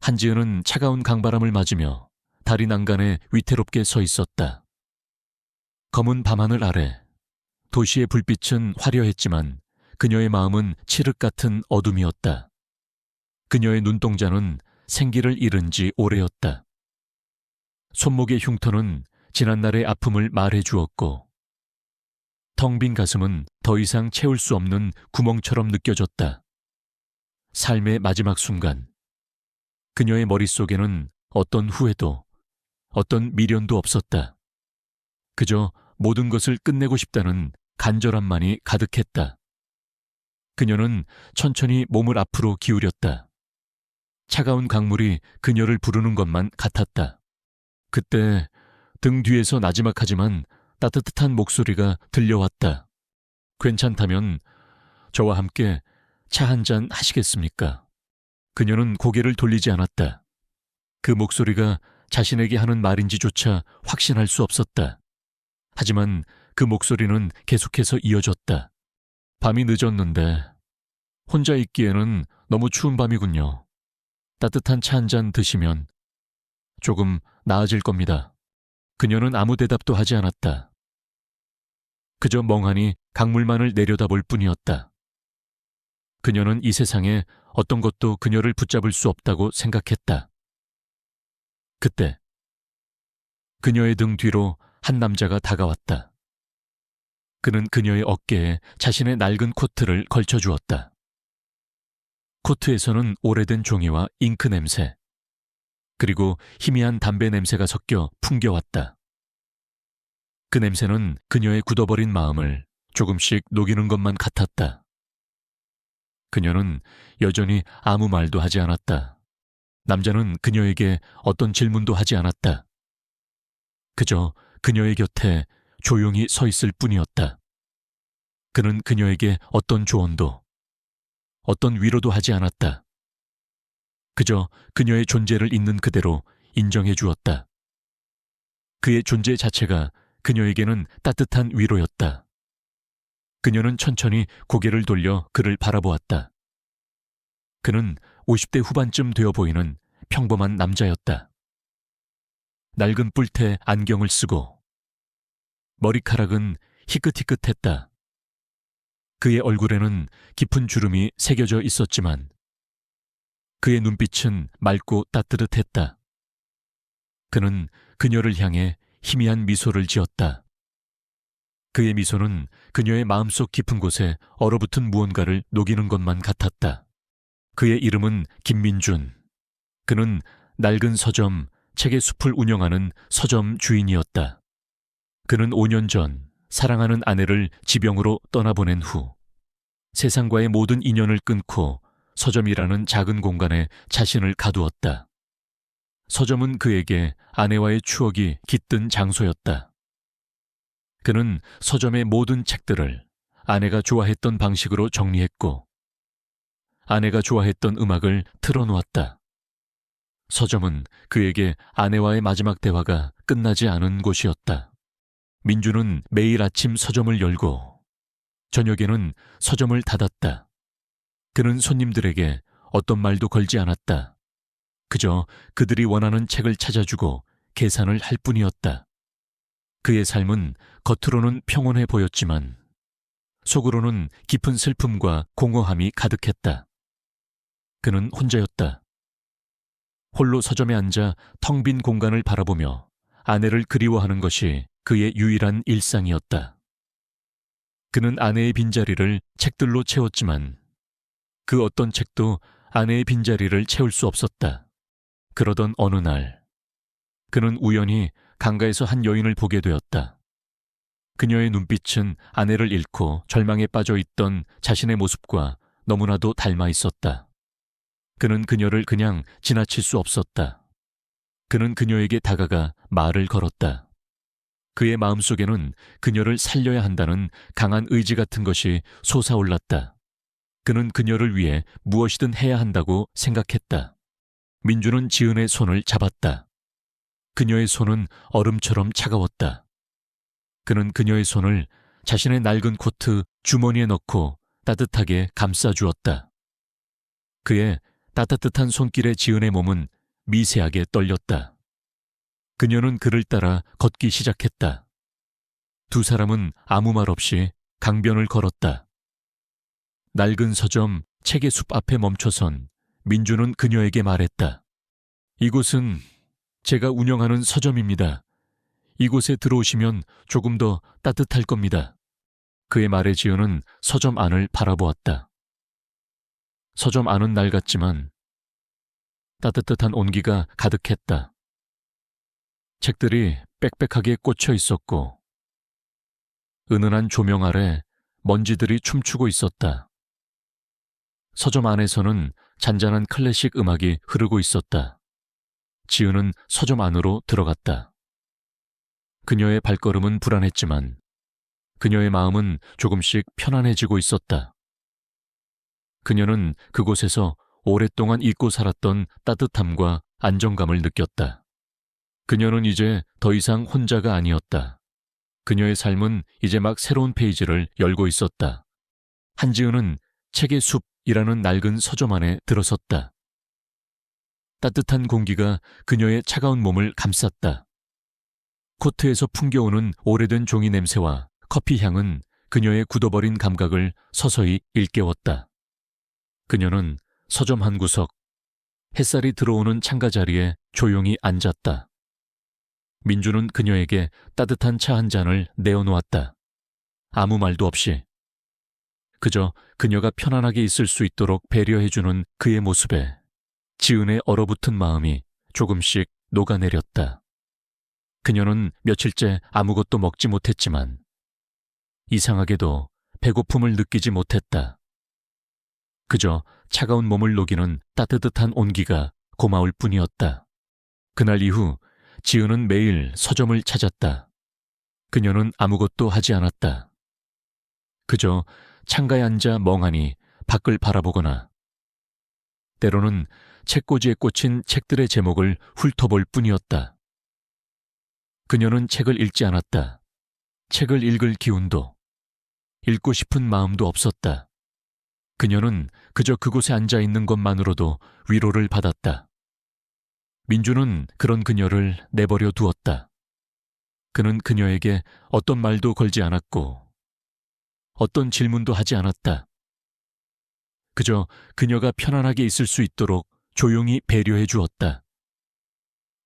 한지은은 차가운 강바람을 맞으며 다리 난간에 위태롭게 서 있었다. 검은 밤하늘 아래 도시의 불빛은 화려했지만 그녀의 마음은 칠흑 같은 어둠이었다. 그녀의 눈동자는 생기를 잃은 지 오래였다. 손목의 흉터는 지난날의 아픔을 말해 주었고 텅 빈 가슴은 더 이상 채울 수 없는 구멍처럼 느껴졌다. 삶의 마지막 순간, 그녀의 머릿속에는 어떤 후회도, 어떤 미련도 없었다. 그저 모든 것을 끝내고 싶다는 간절함만이 가득했다. 그녀는 천천히 몸을 앞으로 기울였다. 차가운 강물이 그녀를 부르는 것만 같았다. 그때 등 뒤에서 나지막하지만 따뜻한 목소리가 들려왔다. 괜찮다면 저와 함께 차 한 잔 하시겠습니까? 그녀는 고개를 돌리지 않았다. 그 목소리가 자신에게 하는 말인지조차 확신할 수 없었다. 하지만 그 목소리는 계속해서 이어졌다. 밤이 늦었는데 혼자 있기에는 너무 추운 밤이군요. 따뜻한 차 한 잔 드시면 조금 나아질 겁니다. 그녀는 아무 대답도 하지 않았다. 그저 멍하니 강물만을 내려다볼 뿐이었다. 그녀는 이 세상에 어떤 것도 그녀를 붙잡을 수 없다고 생각했다. 그때 그녀의 등 뒤로 한 남자가 다가왔다. 그는 그녀의 어깨에 자신의 낡은 코트를 걸쳐주었다. 코트에서는 오래된 종이와 잉크 냄새, 그리고 희미한 담배 냄새가 섞여 풍겨왔다. 그 냄새는 그녀의 굳어버린 마음을 조금씩 녹이는 것만 같았다. 그녀는 여전히 아무 말도 하지 않았다. 남자는 그녀에게 어떤 질문도 하지 않았다. 그저 그녀의 곁에 조용히 서 있을 뿐이었다. 그는 그녀에게 어떤 조언도, 어떤 위로도 하지 않았다. 그저 그녀의 존재를 있는 그대로 인정해 주었다. 그의 존재 자체가 그녀에게는 따뜻한 위로였다. 그녀는 천천히 고개를 돌려 그를 바라보았다. 그는 50대 후반쯤 되어 보이는 평범한 남자였다. 낡은 뿔테 안경을 쓰고 머리카락은 희끗희끗했다. 그의 얼굴에는 깊은 주름이 새겨져 있었지만 그의 눈빛은 맑고 따뜻했다. 그는 그녀를 향해 희미한 미소를 지었다. 그의 미소는 그녀의 마음속 깊은 곳에 얼어붙은 무언가를 녹이는 것만 같았다. 그의 이름은 김민준. 그는 낡은 서점, 책의 숲을 운영하는 서점 주인이었다. 그는 5년 전 사랑하는 아내를 지병으로 떠나보낸 후 세상과의 모든 인연을 끊고 서점이라는 작은 공간에 자신을 가두었다. 서점은 그에게 아내와의 추억이 깃든 장소였다. 그는 서점의 모든 책들을 아내가 좋아했던 방식으로 정리했고 아내가 좋아했던 음악을 틀어놓았다. 서점은 그에게 아내와의 마지막 대화가 끝나지 않은 곳이었다. 민주는 매일 아침 서점을 열고 저녁에는 서점을 닫았다. 그는 손님들에게 어떤 말도 걸지 않았다. 그저 그들이 원하는 책을 찾아주고 계산을 할 뿐이었다. 그의 삶은 겉으로는 평온해 보였지만 속으로는 깊은 슬픔과 공허함이 가득했다. 그는 혼자였다. 홀로 서점에 앉아 텅 빈 공간을 바라보며 아내를 그리워하는 것이 그의 유일한 일상이었다. 그는 아내의 빈자리를 책들로 채웠지만 그 어떤 책도 아내의 빈자리를 채울 수 없었다. 그러던 어느 날 그는 우연히 강가에서 한 여인을 보게 되었다. 그녀의 눈빛은 아내를 잃고 절망에 빠져 있던 자신의 모습과 너무나도 닮아 있었다. 그는 그녀를 그냥 지나칠 수 없었다. 그는 그녀에게 다가가 말을 걸었다. 그의 마음속에는 그녀를 살려야 한다는 강한 의지 같은 것이 솟아올랐다. 그는 그녀를 위해 무엇이든 해야 한다고 생각했다. 민주는 지은의 손을 잡았다. 그녀의 손은 얼음처럼 차가웠다. 그는 그녀의 손을 자신의 낡은 코트 주머니에 넣고 따뜻하게 감싸주었다. 그의 따뜻한 손길에 지은의 몸은 미세하게 떨렸다. 그녀는 그를 따라 걷기 시작했다. 두 사람은 아무 말 없이 강변을 걸었다. 낡은 서점 책의 숲 앞에 멈춰선 민주는 그녀에게 말했다. 이곳은 제가 운영하는 서점입니다. 이곳에 들어오시면 조금 더 따뜻할 겁니다. 그의 말에 지은은 서점 안을 바라보았다. 서점 안은 낡았지만 따뜻한 온기가 가득했다. 책들이 빽빽하게 꽂혀 있었고 은은한 조명 아래 먼지들이 춤추고 있었다. 서점 안에서는 잔잔한 클래식 음악이 흐르고 있었다. 지은은 서점 안으로 들어갔다. 그녀의 발걸음은 불안했지만 그녀의 마음은 조금씩 편안해지고 있었다. 그녀는 그곳에서 오랫동안 잊고 살았던 따뜻함과 안정감을 느꼈다. 그녀는 이제 더 이상 혼자가 아니었다. 그녀의 삶은 이제 막 새로운 페이지를 열고 있었다. 한지은은 책의 숲이라는 낡은 서점 안에 들어섰다. 따뜻한 공기가 그녀의 차가운 몸을 감쌌다. 코트에서 풍겨오는 오래된 종이 냄새와 커피 향은 그녀의 굳어버린 감각을 서서히 일깨웠다. 그녀는 서점 한 구석, 햇살이 들어오는 창가 자리에 조용히 앉았다. 민주는 그녀에게 따뜻한 차 한 잔을 내어놓았다. 아무 말도 없이. 그저 그녀가 편안하게 있을 수 있도록 배려해주는 그의 모습에 지은의 얼어붙은 마음이 조금씩 녹아내렸다. 그녀는 며칠째 아무것도 먹지 못했지만 이상하게도 배고픔을 느끼지 못했다. 그저 차가운 몸을 녹이는 따뜻한 온기가 고마울 뿐이었다. 그날 이후 지은은 매일 서점을 찾았다. 그녀는 아무것도 하지 않았다. 그저 창가에 앉아 멍하니 밖을 바라보거나 때로는 책꽂이에 꽂힌 책들의 제목을 훑어볼 뿐이었다. 그녀는 책을 읽지 않았다. 책을 읽을 기운도, 읽고 싶은 마음도 없었다. 그녀는 그저 그곳에 앉아 있는 것만으로도 위로를 받았다. 민주는 그런 그녀를 내버려 두었다. 그는 그녀에게 어떤 말도 걸지 않았고 어떤 질문도 하지 않았다. 그저 그녀가 편안하게 있을 수 있도록 조용히 배려해 주었다.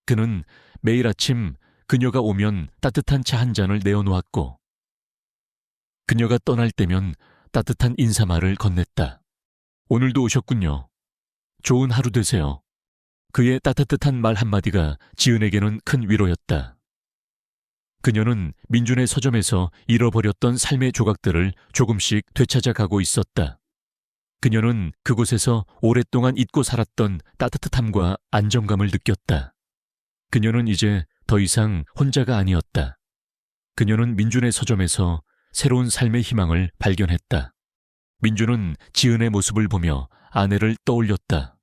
그는 매일 아침 그녀가 오면 따뜻한 차 한 잔을 내어놓았고 그녀가 떠날 때면 따뜻한 인사말을 건넸다. 오늘도 오셨군요. 좋은 하루 되세요. 그의 따뜻한 말 한마디가 지은에게는 큰 위로였다. 그녀는 민준의 서점에서 잃어버렸던 삶의 조각들을 조금씩 되찾아가고 있었다. 그녀는 그곳에서 오랫동안 잊고 살았던 따뜻함과 안정감을 느꼈다. 그녀는 이제 더 이상 혼자가 아니었다. 그녀는 민준의 서점에서 새로운 삶의 희망을 발견했다. 민준은 지은의 모습을 보며 아내를 떠올렸다.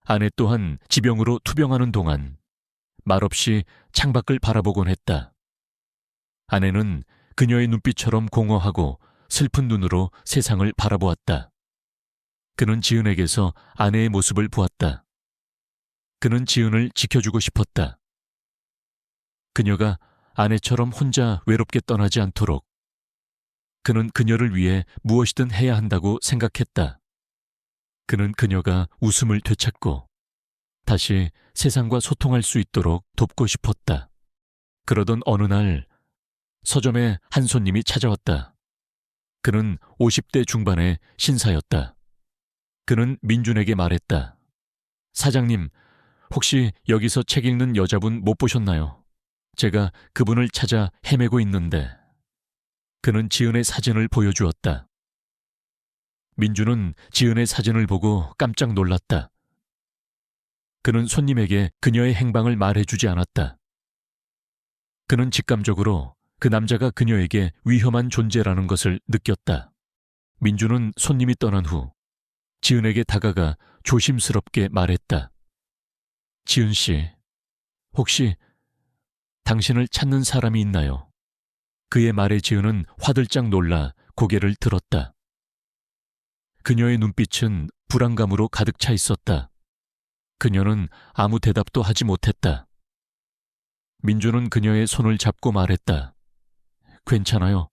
아내 또한 지병으로 투병하는 동안 말없이 창밖을 바라보곤 했다. 아내는 그녀의 눈빛처럼 공허하고 슬픈 눈으로 세상을 바라보았다. 그는 지은에게서 아내의 모습을 보았다. 그는 지은을 지켜주고 싶었다. 그녀가 아내처럼 혼자 외롭게 떠나지 않도록 그는 그녀를 위해 무엇이든 해야 한다고 생각했다. 그는 그녀가 웃음을 되찾고 다시 세상과 소통할 수 있도록 돕고 싶었다. 그러던 어느 날 서점에 한 손님이 찾아왔다. 그는 50대 중반의 신사였다. 그는 민준에게 말했다. 사장님, 혹시 여기서 책 읽는 여자분 못 보셨나요? 제가 그분을 찾아 헤매고 있는데. 그는 지은의 사진을 보여주었다. 민준은 지은의 사진을 보고 깜짝 놀랐다. 그는 손님에게 그녀의 행방을 말해주지 않았다. 그는 직감적으로 그 남자가 그녀에게 위험한 존재라는 것을 느꼈다. 민준은 손님이 떠난 후 지은에게 다가가 조심스럽게 말했다. 지은 씨, 혹시 당신을 찾는 사람이 있나요? 그의 말에 지은은 화들짝 놀라 고개를 들었다. 그녀의 눈빛은 불안감으로 가득 차 있었다. 그녀는 아무 대답도 하지 못했다. 민주는 그녀의 손을 잡고 말했다. 괜찮아요.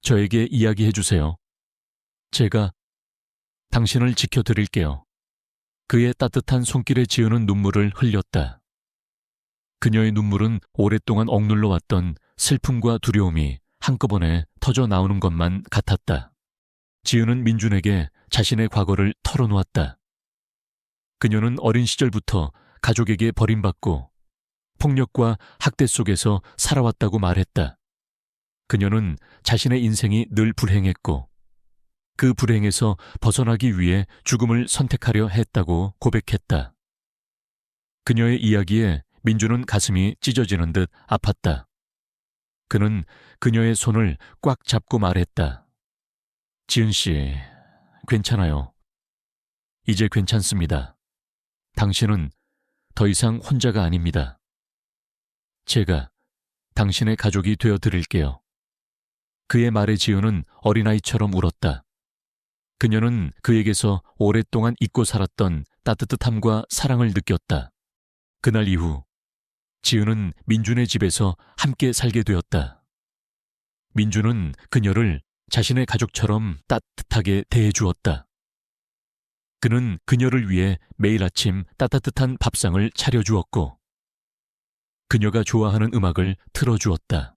저에게 이야기해 주세요. 제가 당신을 지켜드릴게요. 그의 따뜻한 손길에 지우는 눈물을 흘렸다. 그녀의 눈물은 오랫동안 억눌러 왔던 슬픔과 두려움이 한꺼번에 터져 나오는 것만 같았다. 지우는 민준에게 자신의 과거를 털어놓았다. 그녀는 어린 시절부터 가족에게 버림받고 폭력과 학대 속에서 살아왔다고 말했다. 그녀는 자신의 인생이 늘 불행했고 그 불행에서 벗어나기 위해 죽음을 선택하려 했다고 고백했다. 그녀의 이야기에 민주는 가슴이 찢어지는 듯 아팠다. 그는 그녀의 손을 꽉 잡고 말했다. 지은 씨, 괜찮아요. 이제 괜찮습니다. 당신은 더 이상 혼자가 아닙니다. 제가 당신의 가족이 되어 드릴게요. 그의 말에 지우는 어린아이처럼 울었다. 그녀는 그에게서 오랫동안 잊고 살았던 따뜻함과 사랑을 느꼈다. 그날 이후 지우는 민준의 집에서 함께 살게 되었다. 민준은 그녀를 자신의 가족처럼 따뜻하게 대해주었다. 그는 그녀를 위해 매일 아침 따뜻한 밥상을 차려주었고 그녀가 좋아하는 음악을 틀어주었다.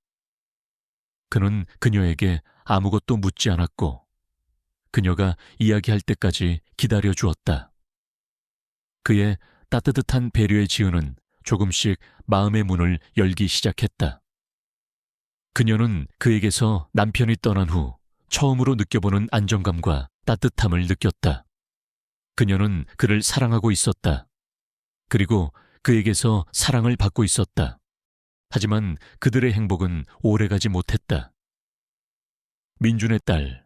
그는 그녀에게 아무것도 묻지 않았고 그녀가 이야기할 때까지 기다려주었다. 그의 따뜻한 배려에 지우는 조금씩 마음의 문을 열기 시작했다. 그녀는 그에게서 남편이 떠난 후 처음으로 느껴보는 안정감과 따뜻함을 느꼈다. 그녀는 그를 사랑하고 있었다. 그리고 그에게서 사랑을 받고 있었다. 하지만 그들의 행복은 오래가지 못했다. 민준의 딸,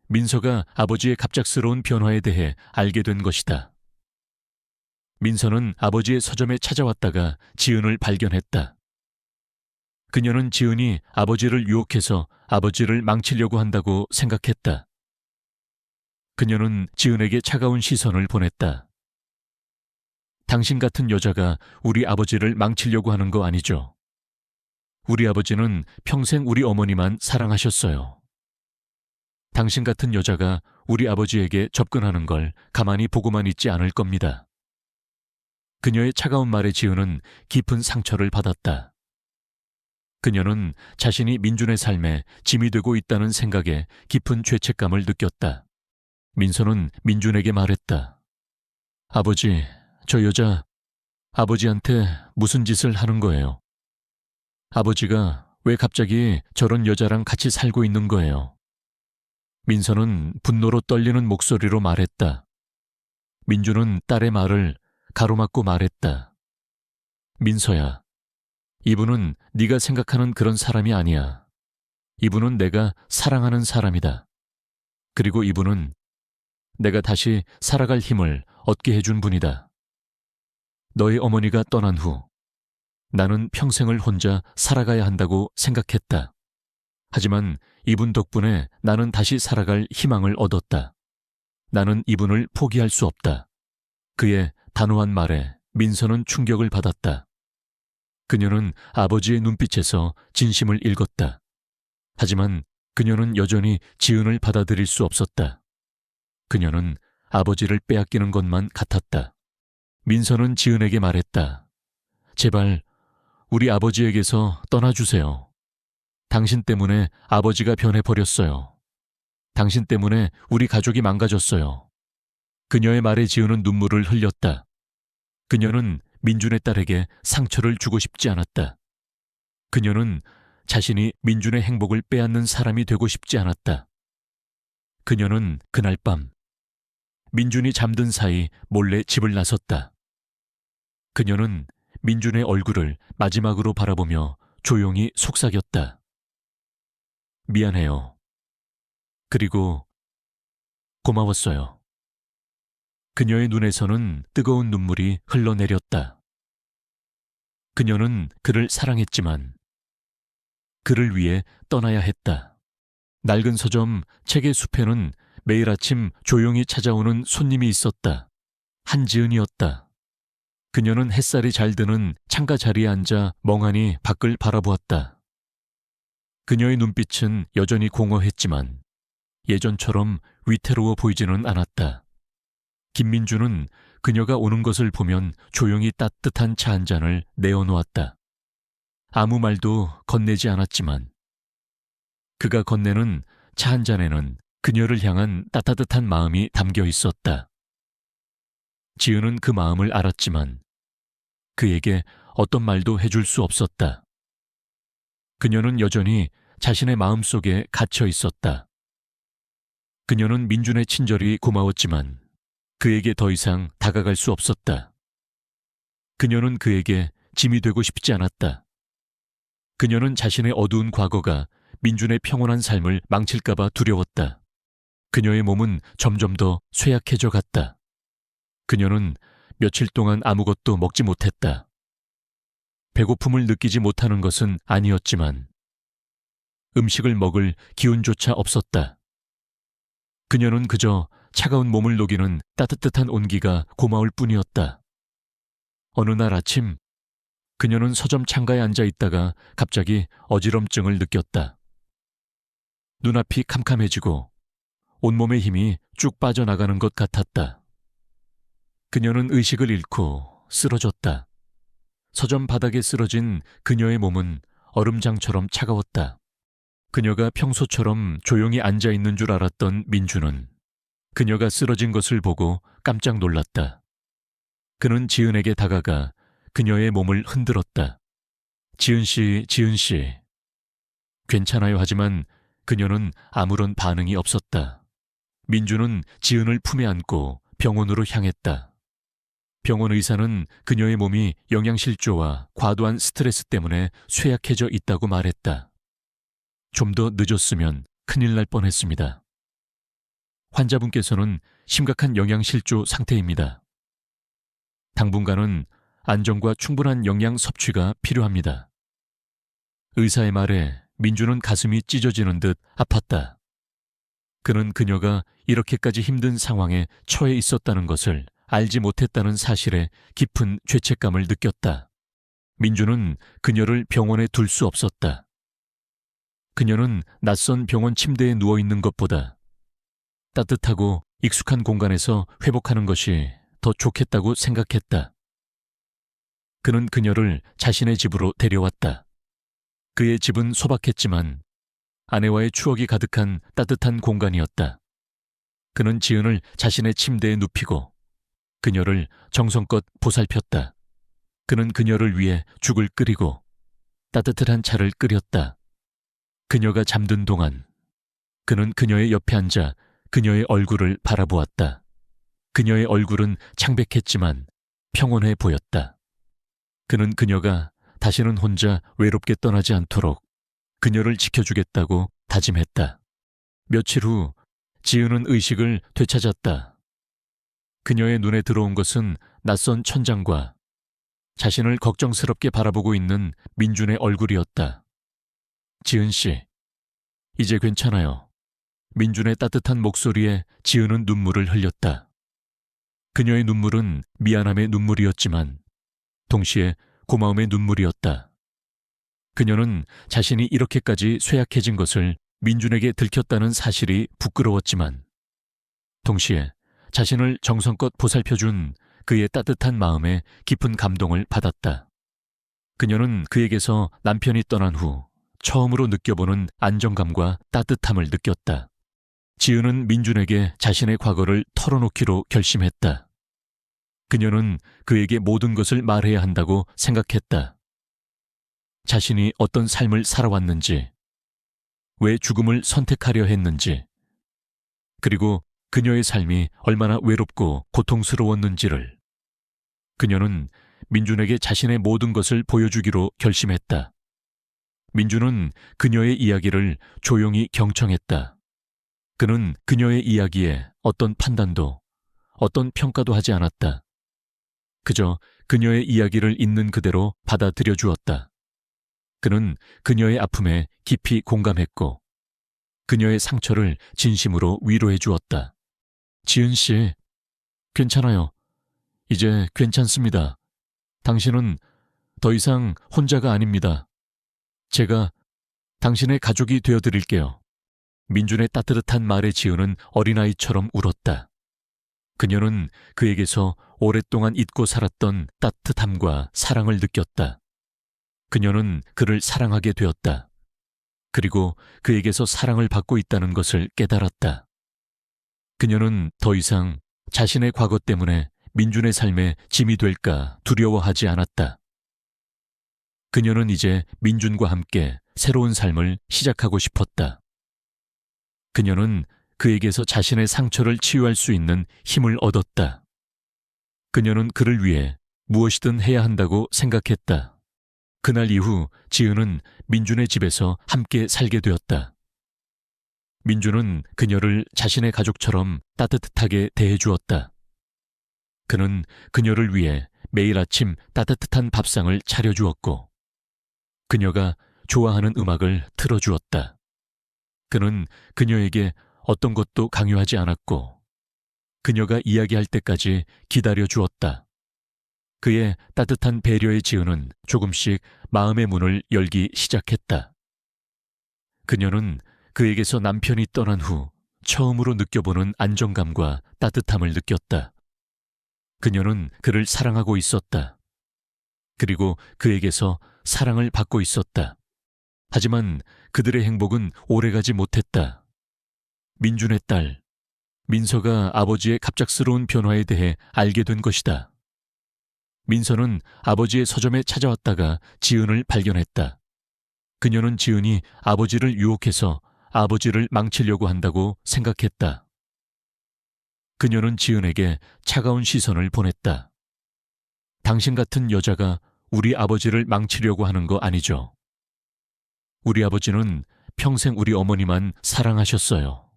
민서가 아버지의 갑작스러운 변화에 대해 알게 된 것이다. 민서는 아버지의 서점에 찾아왔다가 지은을 발견했다. 그녀는 지은이 아버지를 유혹해서 아버지를 망치려고 한다고 생각했다. 그녀는 지은에게 차가운 시선을 보냈다. 당신 같은 여자가 우리 아버지를 망치려고 하는 거 아니죠? 우리 아버지는 평생 우리 어머니만 사랑하셨어요. 당신 같은 여자가 우리 아버지에게 접근하는 걸 가만히 보고만 있지 않을 겁니다. 그녀의 차가운 말에 지은은 깊은 상처를 받았다. 그녀는 자신이 민준의 삶에 짐이 되고 있다는 생각에 깊은 죄책감을 느꼈다. 민서는 민준에게 말했다. 아버지, 저 여자 아버지한테 무슨 짓을 하는 거예요? 아버지가 왜 갑자기 저런 여자랑 같이 살고 있는 거예요? 민서는 분노로 떨리는 목소리로 말했다. 민준은 딸의 말을 가로막고 말했다. 민서야, 이분은 네가 생각하는 그런 사람이 아니야. 이분은 내가 사랑하는 사람이다. 그리고 이분은 내가 다시 살아갈 힘을 얻게 해준 분이다. 너의 어머니가 떠난 후 나는 평생을 혼자 살아가야 한다고 생각했다. 하지만 이분 덕분에 나는 다시 살아갈 희망을 얻었다. 나는 이분을 포기할 수 없다. 그의 단호한 말에 민서는 충격을 받았다. 그녀는 아버지의 눈빛에서 진심을 읽었다. 하지만 그녀는 여전히 지은을 받아들일 수 없었다. 그녀는 아버지를 빼앗기는 것만 같았다. 민서는 지은에게 말했다. 제발 우리 아버지에게서 떠나주세요. 당신 때문에 아버지가 변해버렸어요. 당신 때문에 우리 가족이 망가졌어요. 그녀의 말에 지은은 눈물을 흘렸다. 그녀는 민준의 딸에게 상처를 주고 싶지 않았다. 그녀는 자신이 민준의 행복을 빼앗는 사람이 되고 싶지 않았다. 그녀는 그날 밤 민준이 잠든 사이 몰래 집을 나섰다. 그녀는 민준의 얼굴을 마지막으로 바라보며 조용히 속삭였다. 미안해요. 그리고 고마웠어요. 그녀의 눈에서는 뜨거운 눈물이 흘러내렸다. 그녀는 그를 사랑했지만 그를 위해 떠나야 했다. 낡은 서점 책의 숲에는 매일 아침 조용히 찾아오는 손님이 있었다. 한지은이었다. 그녀는 햇살이 잘 드는 창가 자리에 앉아 멍하니 밖을 바라보았다. 그녀의 눈빛은 여전히 공허했지만 예전처럼 위태로워 보이지는 않았다. 김민주는 그녀가 오는 것을 보면 조용히 따뜻한 차 한 잔을 내어놓았다. 아무 말도 건네지 않았지만 그가 건네는 차 한 잔에는 그녀를 향한 따뜻한 마음이 담겨 있었다. 지은은 그 마음을 알았지만 그에게 어떤 말도 해줄 수 없었다. 그녀는 여전히 자신의 마음속에 갇혀 있었다. 그녀는 민준의 친절이 고마웠지만 그에게 더 이상 다가갈 수 없었다. 그녀는 그에게 짐이 되고 싶지 않았다. 그녀는 자신의 어두운 과거가 민준의 평온한 삶을 망칠까봐 두려웠다. 그녀의 몸은 점점 더 쇠약해져 갔다. 그녀는 며칠 동안 아무것도 먹지 못했다. 배고픔을 느끼지 못하는 것은 아니었지만 음식을 먹을 기운조차 없었다. 그녀는 그저 차가운 몸을 녹이는 따뜻한 온기가 고마울 뿐이었다. 어느 날 아침 그녀는 서점 창가에 앉아 있다가 갑자기 어지럼증을 느꼈다. 눈앞이 캄캄해지고 온몸의 힘이 쭉 빠져나가는 것 같았다. 그녀는 의식을 잃고 쓰러졌다. 서점 바닥에 쓰러진 그녀의 몸은 얼음장처럼 차가웠다. 그녀가 평소처럼 조용히 앉아 있는 줄 알았던 민주는 그녀가 쓰러진 것을 보고 깜짝 놀랐다. 그는 지은에게 다가가 그녀의 몸을 흔들었다. 지은 씨, 지은 씨. 괜찮아요 하지만 그녀는 아무런 반응이 없었다. 민주는 지은을 품에 안고 병원으로 향했다. 병원 의사는 그녀의 몸이 영양실조와 과도한 스트레스 때문에 쇠약해져 있다고 말했다. 좀 더 늦었으면 큰일 날 뻔했습니다. 환자분께서는 심각한 영양실조 상태입니다. 당분간은 안정과 충분한 영양 섭취가 필요합니다. 의사의 말에 민주는 가슴이 찢어지는 듯 아팠다. 그는 그녀가 이렇게까지 힘든 상황에 처해 있었다는 것을 알지 못했다는 사실에 깊은 죄책감을 느꼈다. 민주는 그녀를 병원에 둘 수 없었다. 그녀는 낯선 병원 침대에 누워있는 것보다 따뜻하고 익숙한 공간에서 회복하는 것이 더 좋겠다고 생각했다. 그는 그녀를 자신의 집으로 데려왔다. 그의 집은 소박했지만 아내와의 추억이 가득한 따뜻한 공간이었다. 그는 지은을 자신의 침대에 눕히고 그녀를 정성껏 보살폈다. 그는 그녀를 위해 죽을 끓이고 따뜻한 차를 끓였다. 그녀가 잠든 동안 그는 그녀의 옆에 앉아 그녀의 얼굴을 바라보았다. 그녀의 얼굴은 창백했지만 평온해 보였다. 그는 그녀가 다시는 혼자 외롭게 떠나지 않도록 그녀를 지켜주겠다고 다짐했다. 며칠 후 지은은 의식을 되찾았다. 그녀의 눈에 들어온 것은 낯선 천장과 자신을 걱정스럽게 바라보고 있는 민준의 얼굴이었다. 지은 씨, 이제 괜찮아요. 민준의 따뜻한 목소리에 지은은 눈물을 흘렸다. 그녀의 눈물은 미안함의 눈물이었지만 동시에 고마움의 눈물이었다. 그녀는 자신이 이렇게까지 쇠약해진 것을 민준에게 들켰다는 사실이 부끄러웠지만 동시에 자신을 정성껏 보살펴준 그의 따뜻한 마음에 깊은 감동을 받았다. 그녀는 그에게서 남편이 떠난 후 처음으로 느껴보는 안정감과 따뜻함을 느꼈다. 지은은 민준에게 자신의 과거를 털어놓기로 결심했다. 그녀는 그에게 모든 것을 말해야 한다고 생각했다. 자신이 어떤 삶을 살아왔는지, 왜 죽음을 선택하려 했는지, 그리고 그녀의 삶이 얼마나 외롭고 고통스러웠는지를 그녀는 민준에게 자신의 모든 것을 보여주기로 결심했다. 민준은 그녀의 이야기를 조용히 경청했다. 그는 그녀의 이야기에 어떤 판단도, 어떤 평가도 하지 않았다. 그저 그녀의 이야기를 있는 그대로 받아들여 주었다. 그는 그녀의 아픔에 깊이 공감했고 그녀의 상처를 진심으로 위로해 주었다. 지은 씨, 괜찮아요. 이제 괜찮습니다. 당신은 더 이상 혼자가 아닙니다. 제가 당신의 가족이 되어드릴게요. 민준의 따뜻한 말에 지은은 어린아이처럼 울었다. 그녀는 그에게서 오랫동안 잊고 살았던 따뜻함과 사랑을 느꼈다. 그녀는 그를 사랑하게 되었다. 그리고 그에게서 사랑을 받고 있다는 것을 깨달았다. 그녀는 더 이상 자신의 과거 때문에 민준의 삶에 짐이 될까 두려워하지 않았다. 그녀는 이제 민준과 함께 새로운 삶을 시작하고 싶었다. 그녀는 그에게서 자신의 상처를 치유할 수 있는 힘을 얻었다. 그녀는 그를 위해 무엇이든 해야 한다고 생각했다. 그날 이후 지은은 민준의 집에서 함께 살게 되었다. 민준은 그녀를 자신의 가족처럼 따뜻하게 대해주었다. 그는 그녀를 위해 매일 아침 따뜻한 밥상을 차려주었고, 그녀가 좋아하는 음악을 틀어주었다. 그는 그녀에게 어떤 것도 강요하지 않았고, 그녀가 이야기할 때까지 기다려주었다. 그의 따뜻한 배려에 지은은 조금씩 마음의 문을 열기 시작했다. 그녀는 그에게서 남편이 떠난 후 처음으로 느껴보는 안정감과 따뜻함을 느꼈다. 그녀는 그를 사랑하고 있었다. 그리고 그에게서 사랑을 받고 있었다. 하지만 그들의 행복은 오래가지 못했다. 민준의 딸, 민서가 아버지의 갑작스러운 변화에 대해 알게 된 것이다. 민서는 아버지의 서점에 찾아왔다가 지은을 발견했다. 그녀는 지은이 아버지를 유혹해서 아버지를 망치려고 한다고 생각했다. 그녀는 지은에게 차가운 시선을 보냈다. 당신 같은 여자가 우리 아버지를 망치려고 하는 거 아니죠? 우리 아버지는 평생 우리 어머니만 사랑하셨어요.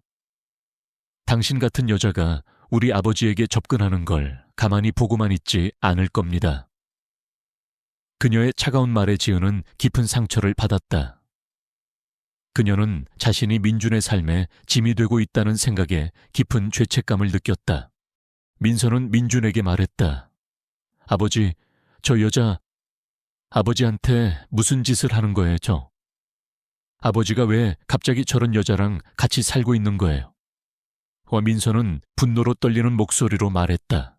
당신 같은 여자가 우리 아버지에게 접근하는 걸 가만히 보고만 있지 않을 겁니다. 그녀의 차가운 말에 지은은 깊은 상처를 받았다. 그녀는 자신이 민준의 삶에 짐이 되고 있다는 생각에 깊은 죄책감을 느꼈다. 민서는 민준에게 말했다. 아버지, 저 여자 아버지한테 무슨 짓을 하는 거예요, 저? 아버지가 왜 갑자기 저런 여자랑 같이 살고 있는 거예요? 민서는 분노로 떨리는 목소리로 말했다.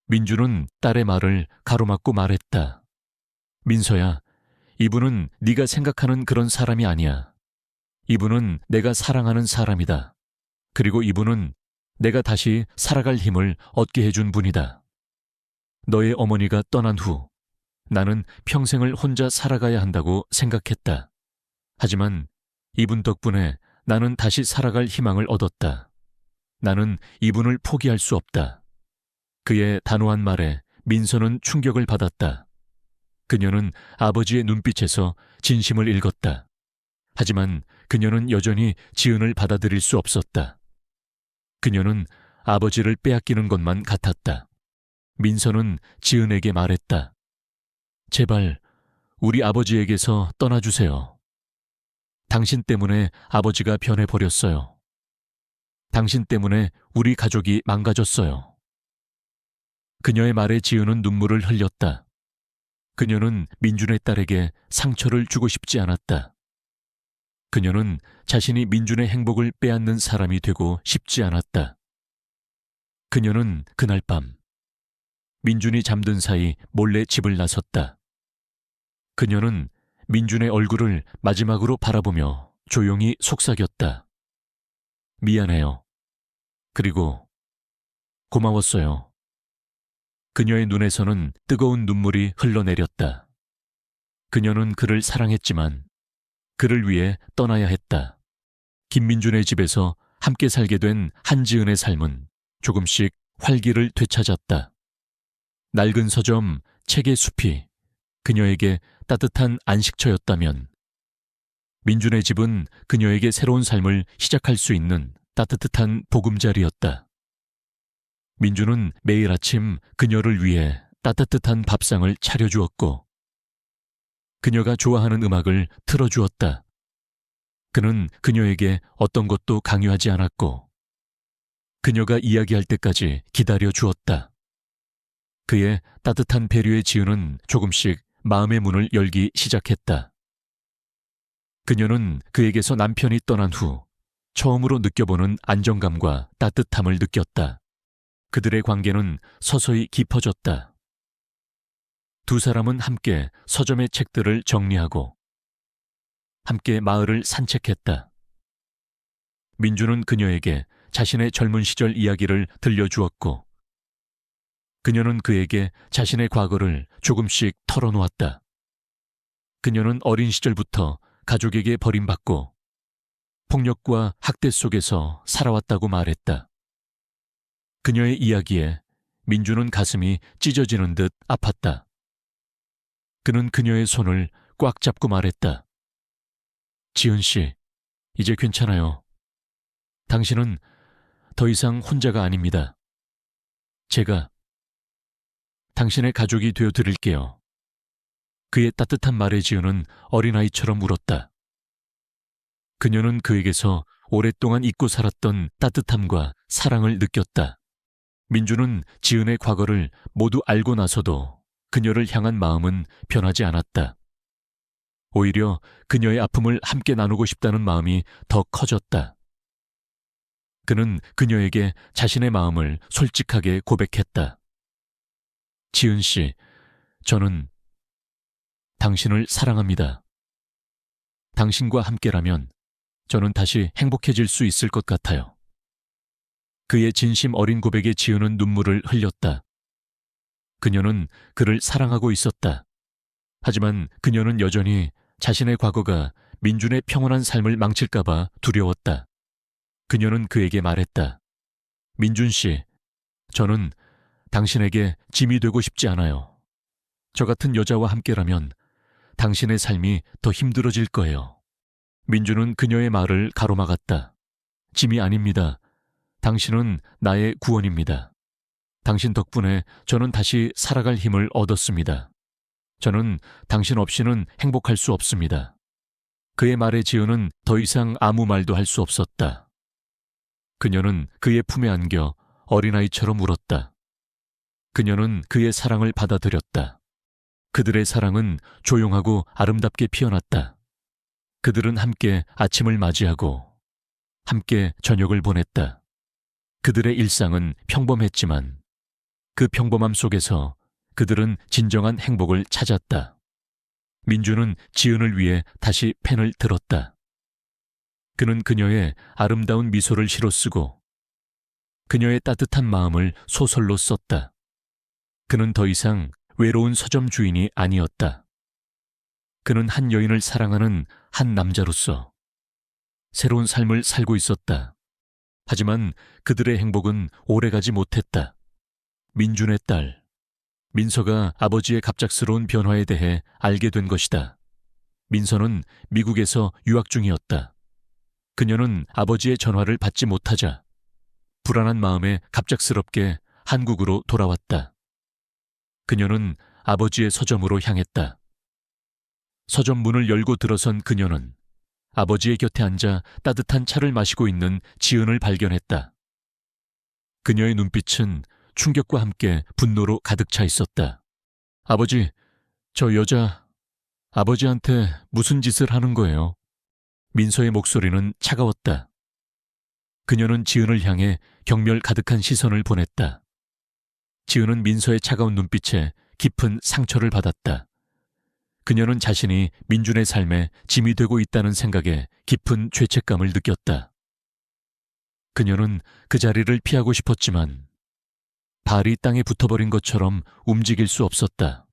민준은 딸의 말을 가로막고 말했다. 민서야, 이분은 네가 생각하는 그런 사람이 아니야. 이분은 내가 사랑하는 사람이다. 그리고 이분은 내가 다시 살아갈 힘을 얻게 해준 분이다. 너의 어머니가 떠난 후 나는 평생을 혼자 살아가야 한다고 생각했다. 하지만 이분 덕분에 나는 다시 살아갈 희망을 얻었다. 나는 이분을 포기할 수 없다. 그의 단호한 말에 민서는 충격을 받았다. 그녀는 아버지의 눈빛에서 진심을 읽었다. 하지만 그녀는 여전히 지은을 받아들일 수 없었다. 그녀는 아버지를 빼앗기는 것만 같았다. 민서는 지은에게 말했다. 제발 우리 아버지에게서 떠나주세요. 당신 때문에 아버지가 변해버렸어요. 당신 때문에 우리 가족이 망가졌어요. 그녀의 말에 지은은 눈물을 흘렸다. 그녀는 민준의 딸에게 상처를 주고 싶지 않았다. 그녀는 자신이 민준의 행복을 빼앗는 사람이 되고 싶지 않았다. 그녀는 그날 밤 민준이 잠든 사이 몰래 집을 나섰다. 그녀는 민준의 얼굴을 마지막으로 바라보며 조용히 속삭였다. 미안해요. 그리고 고마웠어요. 그녀의 눈에서는 뜨거운 눈물이 흘러내렸다. 그녀는 그를 사랑했지만 그를 위해 떠나야 했다. 김민준의 집에서 함께 살게 된 한지은의 삶은 조금씩 활기를 되찾았다. 낡은 서점, 책의 숲이 그녀에게 따뜻한 안식처였다면 민준의 집은 그녀에게 새로운 삶을 시작할 수 있는 따뜻한 보금자리였다. 민준은 매일 아침 그녀를 위해 따뜻한 밥상을 차려주었고 그녀가 좋아하는 음악을 틀어주었다. 그는 그녀에게 어떤 것도 강요하지 않았고 그녀가 이야기할 때까지 기다려 주었다. 그의 따뜻한 배려의 지은은 조금씩 마음의 문을 열기 시작했다. 그녀는 그에게서 남편이 떠난 후 처음으로 느껴보는 안정감과 따뜻함을 느꼈다. 그들의 관계는 서서히 깊어졌다. 두 사람은 함께 서점의 책들을 정리하고 함께 마을을 산책했다. 민주는 그녀에게 자신의 젊은 시절 이야기를 들려주었고 그녀는 그에게 자신의 과거를 조금씩 털어놓았다. 그녀는 어린 시절부터 가족에게 버림받고 폭력과 학대 속에서 살아왔다고 말했다. 그녀의 이야기에 민주는 가슴이 찢어지는 듯 아팠다. 그는 그녀의 손을 꽉 잡고 말했다. 지은 씨, 이제 괜찮아요. 당신은 더 이상 혼자가 아닙니다. 제가 당신의 가족이 되어 드릴게요. 그의 따뜻한 말에 지은은 어린아이처럼 울었다. 그녀는 그에게서 오랫동안 잊고 살았던 따뜻함과 사랑을 느꼈다. 민주는 지은의 과거를 모두 알고 나서도 그녀를 향한 마음은 변하지 않았다. 오히려 그녀의 아픔을 함께 나누고 싶다는 마음이 더 커졌다. 그는 그녀에게 자신의 마음을 솔직하게 고백했다. 지은 씨, 저는 당신을 사랑합니다. 당신과 함께라면 저는 다시 행복해질 수 있을 것 같아요. 그의 진심 어린 고백에 지은은 눈물을 흘렸다. 그녀는 그를 사랑하고 있었다. 하지만 그녀는 여전히 자신의 과거가 민준의 평온한 삶을 망칠까봐 두려웠다. 그녀는 그에게 말했다. 민준 씨, 저는 당신에게 짐이 되고 싶지 않아요. 저 같은 여자와 함께라면 당신의 삶이 더 힘들어질 거예요. 민준은 그녀의 말을 가로막았다. 짐이 아닙니다. 당신은 나의 구원입니다. 당신 덕분에 저는 다시 살아갈 힘을 얻었습니다. 저는 당신 없이는 행복할 수 없습니다. 그의 말에 지은은 더 이상 아무 말도 할 수 없었다. 그녀는 그의 품에 안겨 어린아이처럼 울었다. 그녀는 그의 사랑을 받아들였다. 그들의 사랑은 조용하고 아름답게 피어났다. 그들은 함께 아침을 맞이하고 함께 저녁을 보냈다. 그들의 일상은 평범했지만 그 평범함 속에서 그들은 진정한 행복을 찾았다. 민주는 지은을 위해 다시 펜을 들었다. 그는 그녀의 아름다운 미소를 시로 쓰고 그녀의 따뜻한 마음을 소설로 썼다. 그는 더 이상 외로운 서점 주인이 아니었다. 그는 한 여인을 사랑하는 한 남자로서 새로운 삶을 살고 있었다. 하지만 그들의 행복은 오래가지 못했다. 민준의 딸, 민서가 아버지의 갑작스러운 변화에 대해 알게 된 것이다. 민서는 미국에서 유학 중이었다. 그녀는 아버지의 전화를 받지 못하자 불안한 마음에 갑작스럽게 한국으로 돌아왔다. 그녀는 아버지의 서점으로 향했다. 서점 문을 열고 들어선 그녀는 아버지의 곁에 앉아 따뜻한 차를 마시고 있는 지은을 발견했다. 그녀의 눈빛은 충격과 함께 분노로 가득 차 있었다. 아버지, 저 여자, 아버지한테 무슨 짓을 하는 거예요? 민서의 목소리는 차가웠다. 그녀는 지은을 향해 경멸 가득한 시선을 보냈다. 지은은 민서의 차가운 눈빛에 깊은 상처를 받았다. 그녀는 자신이 민준의 삶에 짐이 되고 있다는 생각에 깊은 죄책감을 느꼈다. 그녀는 그 자리를 피하고 싶었지만 발이 땅에 붙어버린 것처럼 움직일 수 없었다.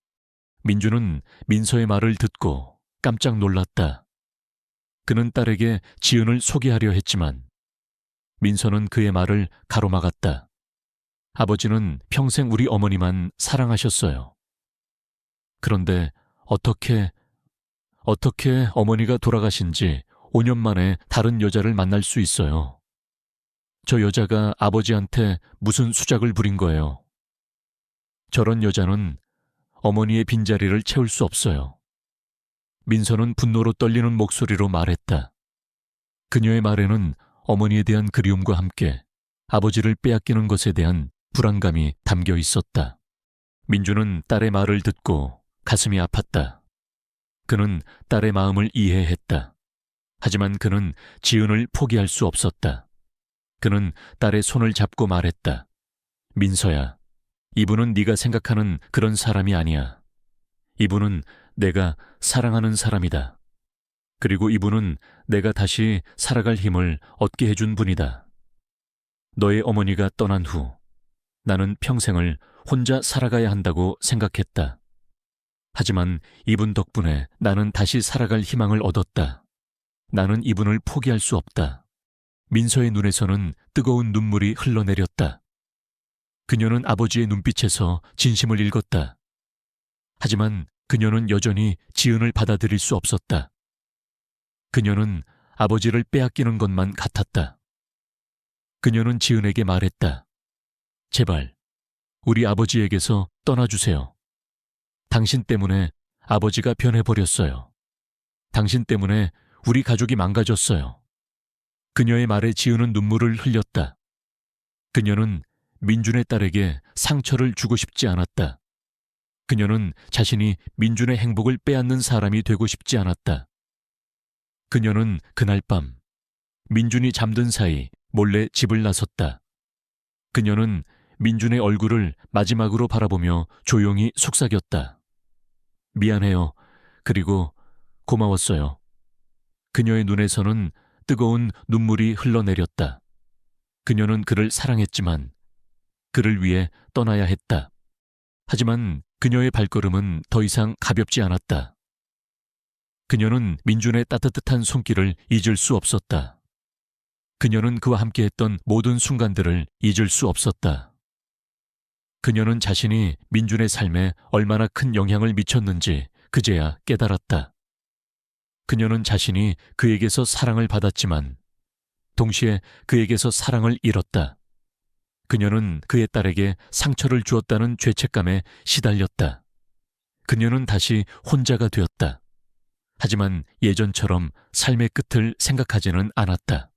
민준은 민서의 말을 듣고 깜짝 놀랐다. 그는 딸에게 지은을 소개하려 했지만 민서는 그의 말을 가로막았다. 아버지는 평생 우리 어머니만 사랑하셨어요. 그런데 어떻게 어머니가 돌아가신 지 5년 만에 다른 여자를 만날 수 있어요? 저 여자가 아버지한테 무슨 수작을 부린 거예요? 저런 여자는 어머니의 빈자리를 채울 수 없어요. 민서는 분노로 떨리는 목소리로 말했다. 그녀의 말에는 어머니에 대한 그리움과 함께 아버지를 빼앗기는 것에 대한 불안감이 담겨 있었다. 민주는 딸의 말을 듣고 가슴이 아팠다. 그는 딸의 마음을 이해했다. 하지만 그는 지은을 포기할 수 없었다. 그는 딸의 손을 잡고 말했다. 민서야, 이분은 네가 생각하는 그런 사람이 아니야. 이분은 내가 사랑하는 사람이다. 그리고 이분은 내가 다시 살아갈 힘을 얻게 해준 분이다. 너의 어머니가 떠난 후 나는 평생을 혼자 살아가야 한다고 생각했다. 하지만 이분 덕분에 나는 다시 살아갈 희망을 얻었다. 나는 이분을 포기할 수 없다. 민서의 눈에서는 뜨거운 눈물이 흘러내렸다. 그녀는 아버지의 눈빛에서 진심을 읽었다. 하지만 그녀는 여전히 지은을 받아들일 수 없었다. 그녀는 아버지를 빼앗기는 것만 같았다. 그녀는 지은에게 말했다. 제발, 우리 아버지에게서 떠나주세요. 당신 때문에 아버지가 변해버렸어요. 당신 때문에 우리 가족이 망가졌어요. 그녀의 말에 지은은 눈물을 흘렸다. 그녀는 민준의 딸에게 상처를 주고 싶지 않았다. 그녀는 자신이 민준의 행복을 빼앗는 사람이 되고 싶지 않았다. 그녀는 그날 밤 민준이 잠든 사이 몰래 집을 나섰다. 그녀는 민준의 얼굴을 마지막으로 바라보며 조용히 속삭였다. 미안해요. 그리고 고마웠어요. 그녀의 눈에서는 뜨거운 눈물이 흘러내렸다. 그녀는 그를 사랑했지만 그를 위해 떠나야 했다. 하지만 그녀의 발걸음은 더 이상 가볍지 않았다. 그녀는 민준의 따뜻한 손길을 잊을 수 없었다. 그녀는 그와 함께했던 모든 순간들을 잊을 수 없었다. 그녀는 자신이 민준의 삶에 얼마나 큰 영향을 미쳤는지 그제야 깨달았다. 그녀는 자신이 그에게서 사랑을 받았지만 동시에 그에게서 사랑을 잃었다. 그녀는 그의 딸에게 상처를 주었다는 죄책감에 시달렸다. 그녀는 다시 혼자가 되었다. 하지만 예전처럼 삶의 끝을 생각하지는 않았다.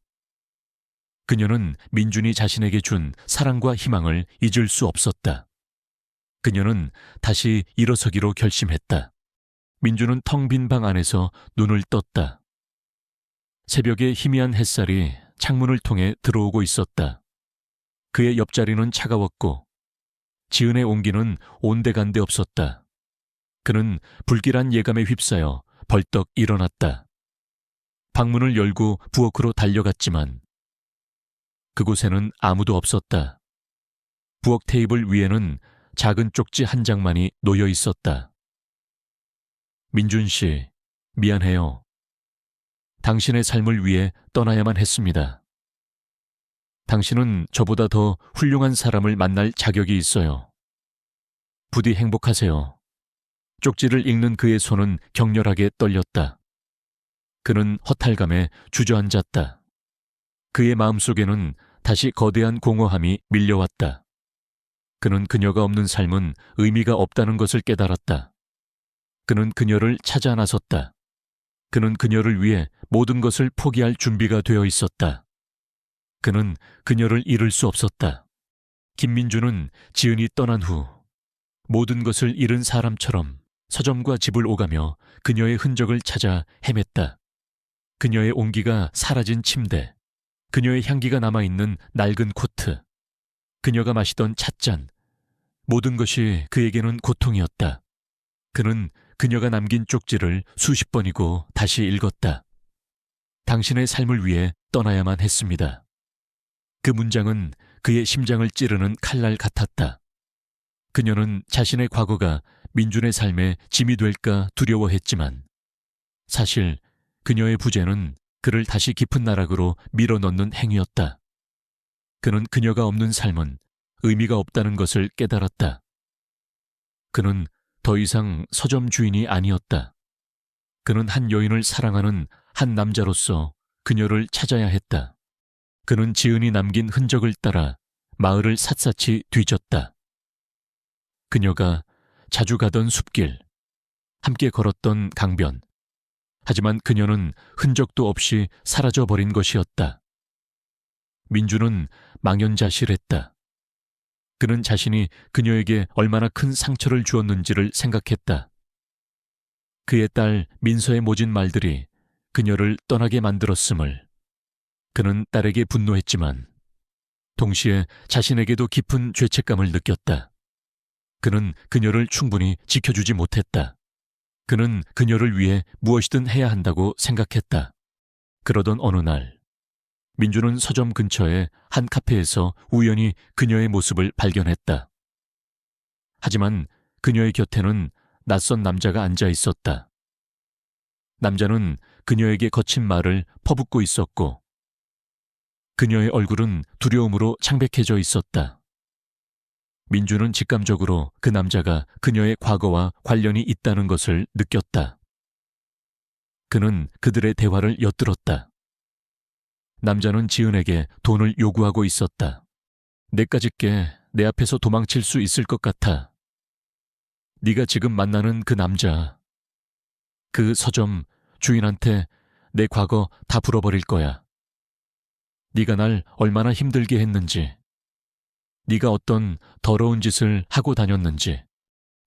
그녀는 민준이 자신에게 준 사랑과 희망을 잊을 수 없었다. 그녀는 다시 일어서기로 결심했다. 민준은 텅 빈 방 안에서 눈을 떴다. 새벽의 희미한 햇살이 창문을 통해 들어오고 있었다. 그의 옆자리는 차가웠고 지은의 온기는 온데간데 없었다. 그는 불길한 예감에 휩싸여 벌떡 일어났다. 방문을 열고 부엌으로 달려갔지만 그곳에는 아무도 없었다. 부엌 테이블 위에는 작은 쪽지 한 장만이 놓여 있었다. 민준 씨, 미안해요. 당신의 삶을 위해 떠나야만 했습니다. 당신은 저보다 더 훌륭한 사람을 만날 자격이 있어요. 부디 행복하세요. 쪽지를 읽는 그의 손은 격렬하게 떨렸다. 그는 허탈감에 주저앉았다. 그의 마음속에는 다시 거대한 공허함이 밀려왔다. 그는 그녀가 없는 삶은 의미가 없다는 것을 깨달았다. 그는 그녀를 찾아 나섰다. 그는 그녀를 위해 모든 것을 포기할 준비가 되어 있었다. 그는 그녀를 잃을 수 없었다. 김민주는 지은이 떠난 후 모든 것을 잃은 사람처럼 서점과 집을 오가며 그녀의 흔적을 찾아 헤맸다. 그녀의 온기가 사라진 침대, 그녀의 향기가 남아있는 낡은 코트, 그녀가 마시던 찻잔, 모든 것이 그에게는 고통이었다. 그는 그녀가 남긴 쪽지를 수십 번이고 다시 읽었다. 당신의 삶을 위해 떠나야만 했습니다. 그 문장은 그의 심장을 찌르는 칼날 같았다. 그녀는 자신의 과거가 민준의 삶에 짐이 될까 두려워했지만 사실 그녀의 부재는 그를 다시 깊은 나락으로 밀어넣는 행위였다. 그는 그녀가 없는 삶은 의미가 없다는 것을 깨달았다. 그는 더 이상 서점 주인이 아니었다. 그는 한 여인을 사랑하는 한 남자로서 그녀를 찾아야 했다. 그는 지은이 남긴 흔적을 따라 마을을 샅샅이 뒤졌다. 그녀가 자주 가던 숲길, 함께 걸었던 강변. 하지만 그녀는 흔적도 없이 사라져버린 것이었다. 민주는 망연자실했다. 그는 자신이 그녀에게 얼마나 큰 상처를 주었는지를 생각했다. 그의 딸 민서의 모진 말들이 그녀를 떠나게 만들었음을 그는 딸에게 분노했지만 동시에 자신에게도 깊은 죄책감을 느꼈다. 그는 그녀를 충분히 지켜주지 못했다. 그는 그녀를 위해 무엇이든 해야 한다고 생각했다. 그러던 어느 날, 민주는 서점 근처의 한 카페에서 우연히 그녀의 모습을 발견했다. 하지만 그녀의 곁에는 낯선 남자가 앉아 있었다. 남자는 그녀에게 거친 말을 퍼붓고 있었고, 그녀의 얼굴은 두려움으로 창백해져 있었다. 민주는 직감적으로 그 남자가 그녀의 과거와 관련이 있다는 것을 느꼈다. 그는 그들의 대화를 엿들었다. 남자는 지은에게 돈을 요구하고 있었다. 내까짓게 내 앞에서 도망칠 수 있을 것 같아. 네가 지금 만나는 그 남자, 그 서점 주인한테 내 과거 다 풀어버릴 거야. 네가 날 얼마나 힘들게 했는지, 네가 어떤 더러운 짓을 하고 다녔는지.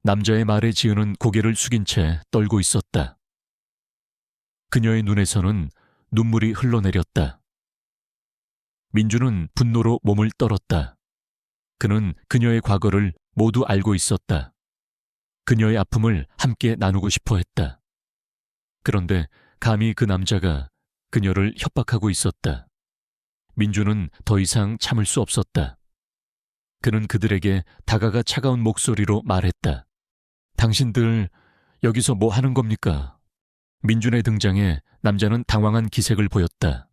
남자의 말에 지은은 고개를 숙인 채 떨고 있었다. 그녀의 눈에서는 눈물이 흘러내렸다. 민주는 분노로 몸을 떨었다. 그는 그녀의 과거를 모두 알고 있었다. 그녀의 아픔을 함께 나누고 싶어 했다. 그런데 감히 그 남자가 그녀를 협박하고 있었다. 민주는 더 이상 참을 수 없었다. 그는 그들에게 다가가 차가운 목소리로 말했다. 당신들 여기서 뭐 하는 겁니까? 민준의 등장에 남자는 당황한 기색을 보였다.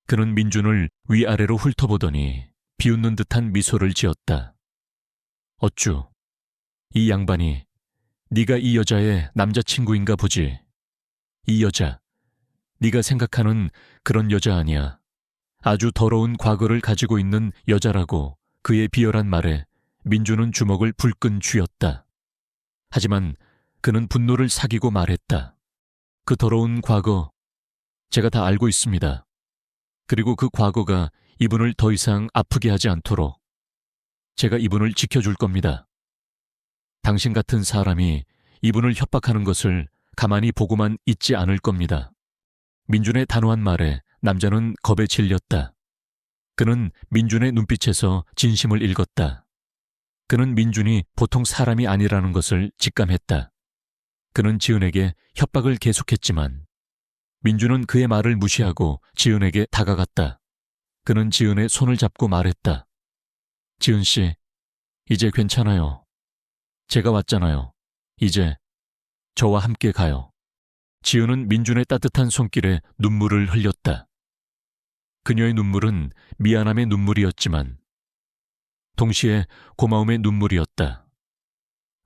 그는 민준을 위아래로 훑어보더니 비웃는 듯한 미소를 지었다. 어쭈, 이 양반이 네가 이 여자의 남자친구인가 보지. 이 여자, 네가 생각하는 그런 여자 아니야. 아주 더러운 과거를 가지고 있는 여자라고. 그의 비열한 말에 민주는 주먹을 불끈 쥐었다. 하지만 그는 분노를 사귀고 말했다. 그 더러운 과거, 제가 다 알고 있습니다. 그리고 그 과거가 이분을 더 이상 아프게 하지 않도록 제가 이분을 지켜줄 겁니다. 당신 같은 사람이 이분을 협박하는 것을 가만히 보고만 있지 않을 겁니다. 민준의 단호한 말에 남자는 겁에 질렸다. 그는 민준의 눈빛에서 진심을 읽었다. 그는 민준이 보통 사람이 아니라는 것을 직감했다. 그는 지은에게 협박을 계속했지만 민준은 그의 말을 무시하고 지은에게 다가갔다. 그는 지은의 손을 잡고 말했다. 지은 씨, 이제 괜찮아요. 제가 왔잖아요. 이제 저와 함께 가요. 지은은 민준의 따뜻한 손길에 눈물을 흘렸다. 그녀의 눈물은 미안함의 눈물이었지만 동시에 고마움의 눈물이었다.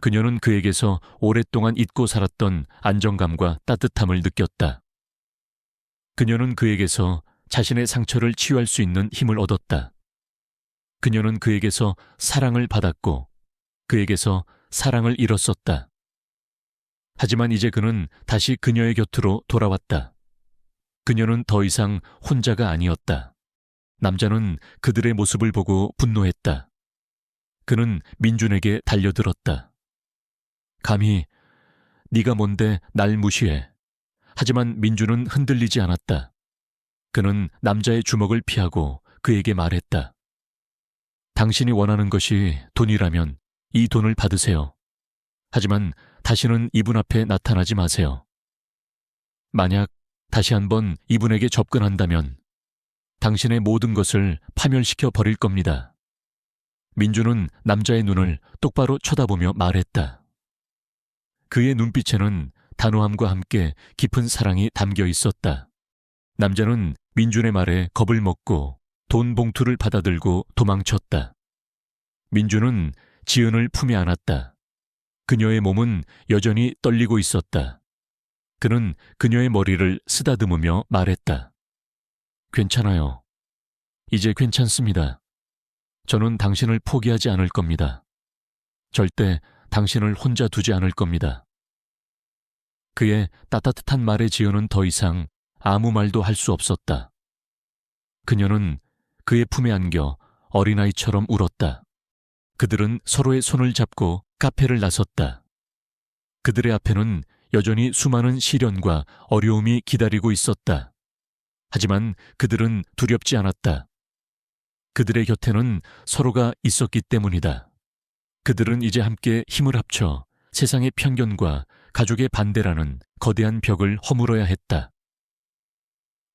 그녀는 그에게서 오랫동안 잊고 살았던 안정감과 따뜻함을 느꼈다. 그녀는 그에게서 자신의 상처를 치유할 수 있는 힘을 얻었다. 그녀는 그에게서 사랑을 받았고 그에게서 사랑을 잃었었다. 하지만 이제 그는 다시 그녀의 곁으로 돌아왔다. 그녀는 더 이상 혼자가 아니었다. 남자는 그들의 모습을 보고 분노했다. 그는 민준에게 달려들었다. 감히 네가 뭔데 날 무시해. 하지만 민준은 흔들리지 않았다. 그는 남자의 주먹을 피하고 그에게 말했다. 당신이 원하는 것이 돈이라면 이 돈을 받으세요. 하지만 다시는 이분 앞에 나타나지 마세요. 만약 다시 한번 이분에게 접근한다면 당신의 모든 것을 파멸시켜 버릴 겁니다. 민주는 남자의 눈을 똑바로 쳐다보며 말했다. 그의 눈빛에는 단호함과 함께 깊은 사랑이 담겨 있었다. 남자는 민준의 말에 겁을 먹고 돈 봉투를 받아들고 도망쳤다. 민주는 지은을 품에 안았다. 그녀의 몸은 여전히 떨리고 있었다. 그는 그녀의 머리를 쓰다듬으며 말했다. 괜찮아요. 이제 괜찮습니다. 저는 당신을 포기하지 않을 겁니다. 절대 당신을 혼자 두지 않을 겁니다. 그의 따뜻한 말에 지은은 더 이상 아무 말도 할 수 없었다. 그녀는 그의 품에 안겨 어린아이처럼 울었다. 그들은 서로의 손을 잡고 카페를 나섰다. 그들의 앞에는 여전히 수많은 시련과 어려움이 기다리고 있었다. 하지만 그들은 두렵지 않았다. 그들의 곁에는 서로가 있었기 때문이다. 그들은 이제 함께 힘을 합쳐 세상의 편견과 가족의 반대라는 거대한 벽을 허물어야 했다.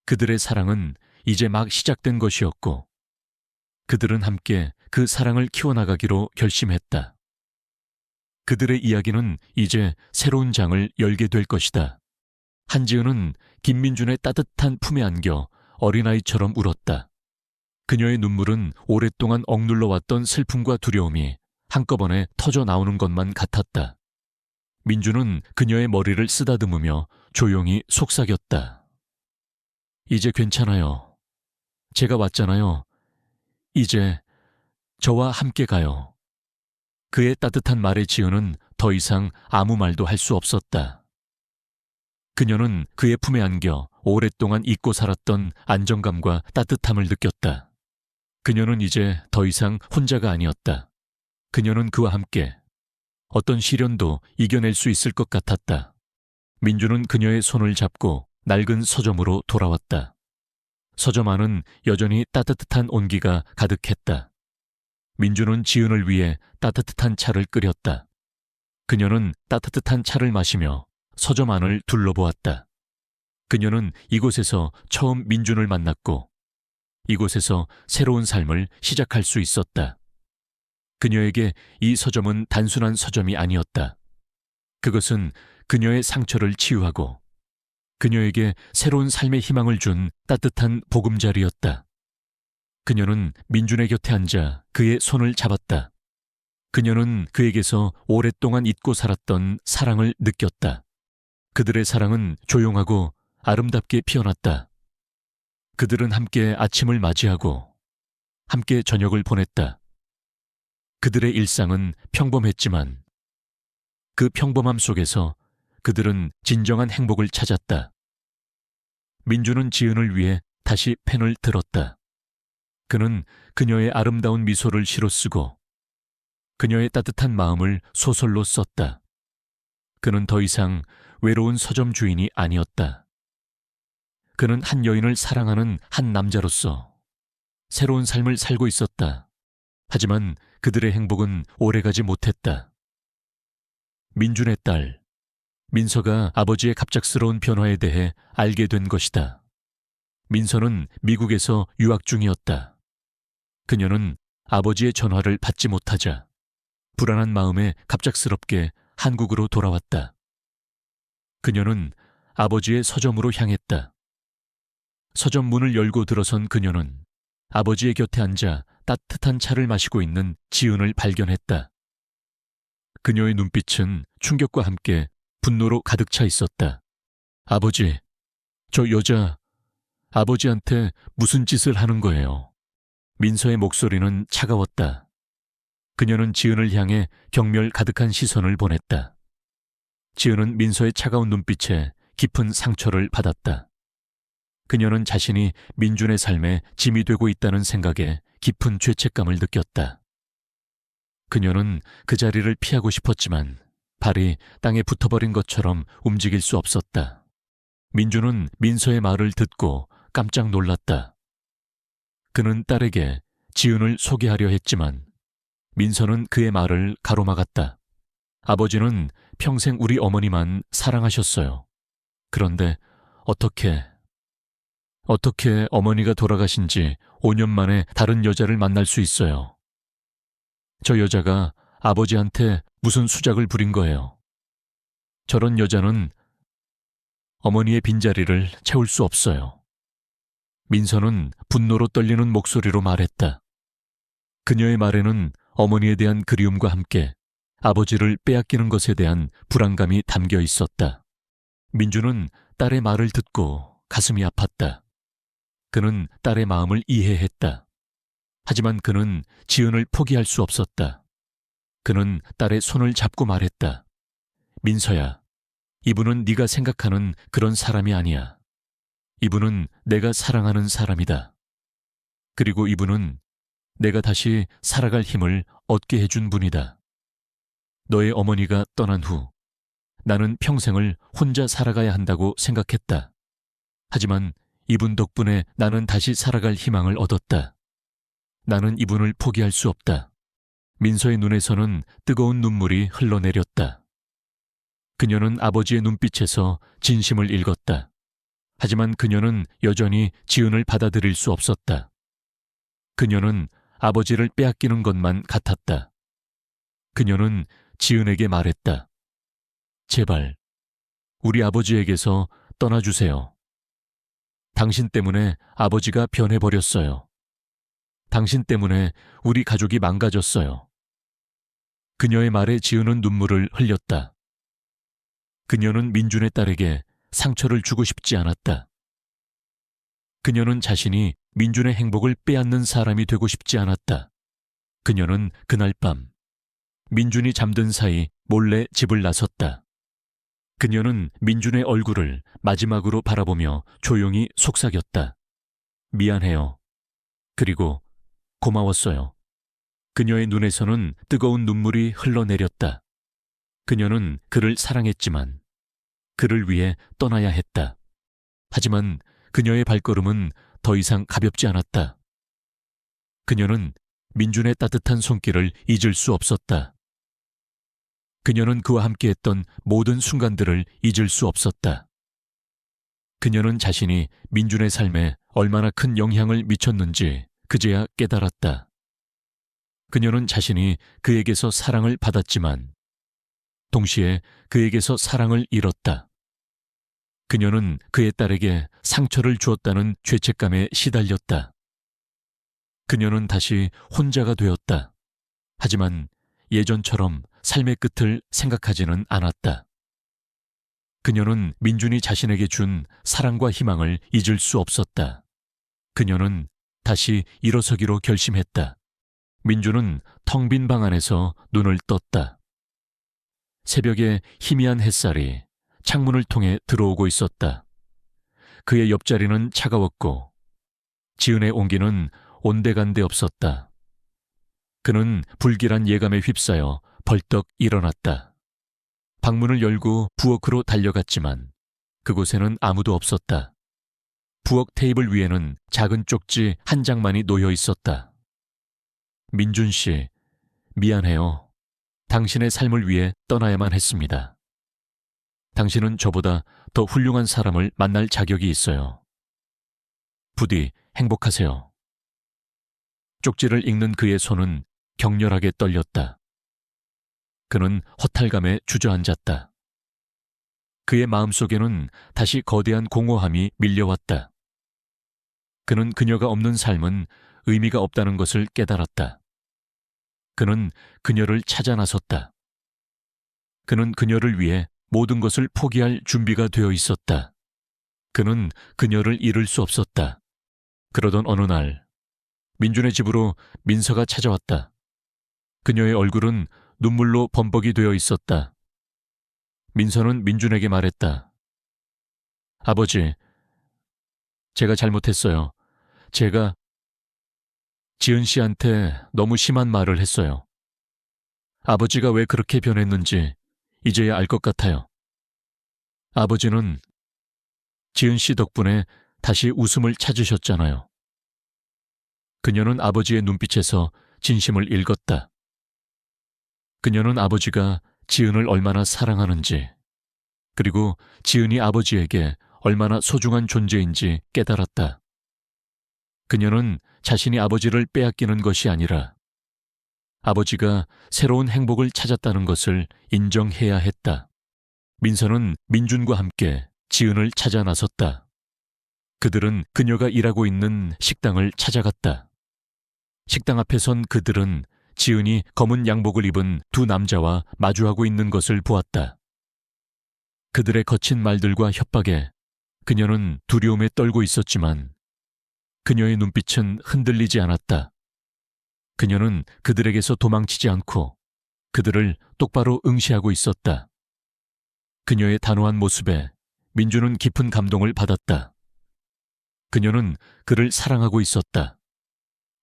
그들의 사랑은 이제 막 시작된 것이었고, 그들은 함께 그 사랑을 키워나가기로 결심했다. 그들의 이야기는 이제 새로운 장을 열게 될 것이다. 한지은은 김민준의 따뜻한 품에 안겨 어린아이처럼 울었다. 그녀의 눈물은 오랫동안 억눌러 왔던 슬픔과 두려움이 한꺼번에 터져 나오는 것만 같았다. 민준은 그녀의 머리를 쓰다듬으며 조용히 속삭였다. 이제 괜찮아요. 제가 왔잖아요. 이제 저와 함께 가요. 그의 따뜻한 말에 지은은 더 이상 아무 말도 할 수 없었다. 그녀는 그의 품에 안겨 오랫동안 잊고 살았던 안정감과 따뜻함을 느꼈다. 그녀는 이제 더 이상 혼자가 아니었다. 그녀는 그와 함께 어떤 시련도 이겨낼 수 있을 것 같았다. 민주는 그녀의 손을 잡고 낡은 서점으로 돌아왔다. 서점 안은 여전히 따뜻한 온기가 가득했다. 민주는 지은을 위해 따뜻한 차를 끓였다. 그녀는 따뜻한 차를 마시며 서점 안을 둘러보았다. 그녀는 이곳에서 처음 민준을 만났고 이곳에서 새로운 삶을 시작할 수 있었다. 그녀에게 이 서점은 단순한 서점이 아니었다. 그것은 그녀의 상처를 치유하고 그녀에게 새로운 삶의 희망을 준 따뜻한 보금자리였다. 그녀는 민준의 곁에 앉아 그의 손을 잡았다. 그녀는 그에게서 오랫동안 잊고 살았던 사랑을 느꼈다. 그들의 사랑은 조용하고 아름답게 피어났다. 그들은 함께 아침을 맞이하고 함께 저녁을 보냈다. 그들의 일상은 평범했지만 그 평범함 속에서 그들은 진정한 행복을 찾았다. 민주는 지은을 위해 다시 펜을 들었다. 그는 그녀의 아름다운 미소를 시로 쓰고 그녀의 따뜻한 마음을 소설로 썼다. 그는 더 이상 외로운 서점 주인이 아니었다. 그는 한 여인을 사랑하는 한 남자로서 새로운 삶을 살고 있었다. 하지만 그들의 행복은 오래가지 못했다. 민준의 딸, 민서가 아버지의 갑작스러운 변화에 대해 알게 된 것이다. 민서는 미국에서 유학 중이었다. 그녀는 아버지의 전화를 받지 못하자 불안한 마음에 갑작스럽게 한국으로 돌아왔다. 그녀는 아버지의 서점으로 향했다. 서점 문을 열고 들어선 그녀는 아버지의 곁에 앉아 따뜻한 차를 마시고 있는 지은을 발견했다. 그녀의 눈빛은 충격과 함께 분노로 가득 차 있었다. 아버지, 저 여자, 아버지한테 무슨 짓을 하는 거예요? 민서의 목소리는 차가웠다. 그녀는 지은을 향해 경멸 가득한 시선을 보냈다. 지은은 민서의 차가운 눈빛에 깊은 상처를 받았다. 그녀는 자신이 민준의 삶에 짐이 되고 있다는 생각에 깊은 죄책감을 느꼈다. 그녀는 그 자리를 피하고 싶었지만 발이 땅에 붙어버린 것처럼 움직일 수 없었다. 민준은 민서의 말을 듣고 깜짝 놀랐다. 그는 딸에게 지은을 소개하려 했지만 민서는 그의 말을 가로막았다. 아버지는 평생 우리 어머니만 사랑하셨어요. 그런데 어떻게 어머니가 돌아가신 지 5년 만에 다른 여자를 만날 수 있어요? 저 여자가 아버지한테 무슨 수작을 부린 거예요? 저런 여자는 어머니의 빈자리를 채울 수 없어요. 민서는 분노로 떨리는 목소리로 말했다. 그녀의 말에는 어머니에 대한 그리움과 함께 아버지를 빼앗기는 것에 대한 불안감이 담겨 있었다. 민주는 딸의 말을 듣고 가슴이 아팠다. 그는 딸의 마음을 이해했다. 하지만 그는 지은을 포기할 수 없었다. 그는 딸의 손을 잡고 말했다. 민서야, 이분은 네가 생각하는 그런 사람이 아니야. 이분은 내가 사랑하는 사람이다. 그리고 이분은 내가 다시 살아갈 힘을 얻게 해준 분이다. 너의 어머니가 떠난 후 나는 평생을 혼자 살아가야 한다고 생각했다. 하지만 이분 덕분에 나는 다시 살아갈 희망을 얻었다. 나는 이분을 포기할 수 없다. 민서의 눈에서는 뜨거운 눈물이 흘러내렸다. 그녀는 아버지의 눈빛에서 진심을 읽었다. 하지만 그녀는 여전히 지은을 받아들일 수 없었다. 그녀는 아버지를 빼앗기는 것만 같았다. 그녀는 지은에게 말했다. 제발, 우리 아버지에게서 떠나주세요. 당신 때문에 아버지가 변해버렸어요. 당신 때문에 우리 가족이 망가졌어요. 그녀의 말에 지은은 눈물을 흘렸다. 그녀는 민준의 딸에게 상처를 주고 싶지 않았다. 그녀는 자신이 민준의 행복을 빼앗는 사람이 되고 싶지 않았다. 그녀는 그날 밤 민준이 잠든 사이 몰래 집을 나섰다. 그녀는 민준의 얼굴을 마지막으로 바라보며 조용히 속삭였다. 미안해요. 그리고 고마웠어요. 그녀의 눈에서는 뜨거운 눈물이 흘러내렸다. 그녀는 그를 사랑했지만 그를 위해 떠나야 했다. 하지만 그녀의 발걸음은 더 이상 가볍지 않았다. 그녀는 민준의 따뜻한 손길을 잊을 수 없었다. 그녀는 그와 함께했던 모든 순간들을 잊을 수 없었다. 그녀는 자신이 민준의 삶에 얼마나 큰 영향을 미쳤는지 그제야 깨달았다. 그녀는 자신이 그에게서 사랑을 받았지만 동시에 그에게서 사랑을 잃었다. 그녀는 그의 딸에게 상처를 주었다는 죄책감에 시달렸다. 그녀는 다시 혼자가 되었다. 하지만 예전처럼 삶의 끝을 생각하지는 않았다. 그녀는 민준이 자신에게 준 사랑과 희망을 잊을 수 없었다. 그녀는 다시 일어서기로 결심했다. 민준은 텅 빈 방 안에서 눈을 떴다. 새벽에 희미한 햇살이 창문을 통해 들어오고 있었다. 그의 옆자리는 차가웠고 지은의 온기는 온데간데 없었다. 그는 불길한 예감에 휩싸여 벌떡 일어났다. 방문을 열고 부엌으로 달려갔지만 그곳에는 아무도 없었다. 부엌 테이블 위에는 작은 쪽지 한 장만이 놓여 있었다. 민준 씨, 미안해요. 당신의 삶을 위해 떠나야만 했습니다. 당신은 저보다 더 훌륭한 사람을 만날 자격이 있어요. 부디 행복하세요. 쪽지를 읽는 그의 손은 격렬하게 떨렸다. 그는 허탈감에 주저앉았다. 그의 마음속에는 다시 거대한 공허함이 밀려왔다. 그는 그녀가 없는 삶은 의미가 없다는 것을 깨달았다. 그는 그녀를 찾아 나섰다. 그는 그녀를 위해 모든 것을 포기할 준비가 되어 있었다. 그는 그녀를 잃을 수 없었다. 그러던 어느 날 민준의 집으로 민서가 찾아왔다. 그녀의 얼굴은 눈물로 범벅이 되어 있었다. 민서는 민준에게 말했다. 아버지, 제가 잘못했어요. 제가 지은 씨한테 너무 심한 말을 했어요. 아버지가 왜 그렇게 변했는지 이제야 알 것 같아요. 아버지는 지은 씨 덕분에 다시 웃음을 찾으셨잖아요. 그녀는 아버지의 눈빛에서 진심을 읽었다. 그녀는 아버지가 지은을 얼마나 사랑하는지, 그리고 지은이 아버지에게 얼마나 소중한 존재인지 깨달았다. 그녀는 자신이 아버지를 빼앗기는 것이 아니라 아버지가 새로운 행복을 찾았다는 것을 인정해야 했다. 민서는 민준과 함께 지은을 찾아 나섰다. 그들은 그녀가 일하고 있는 식당을 찾아갔다. 식당 앞에 선 그들은 지은이 검은 양복을 입은 두 남자와 마주하고 있는 것을 보았다. 그들의 거친 말들과 협박에 그녀는 두려움에 떨고 있었지만 그녀의 눈빛은 흔들리지 않았다. 그녀는 그들에게서 도망치지 않고 그들을 똑바로 응시하고 있었다. 그녀의 단호한 모습에 민준은 깊은 감동을 받았다. 그녀는 그를 사랑하고 있었다.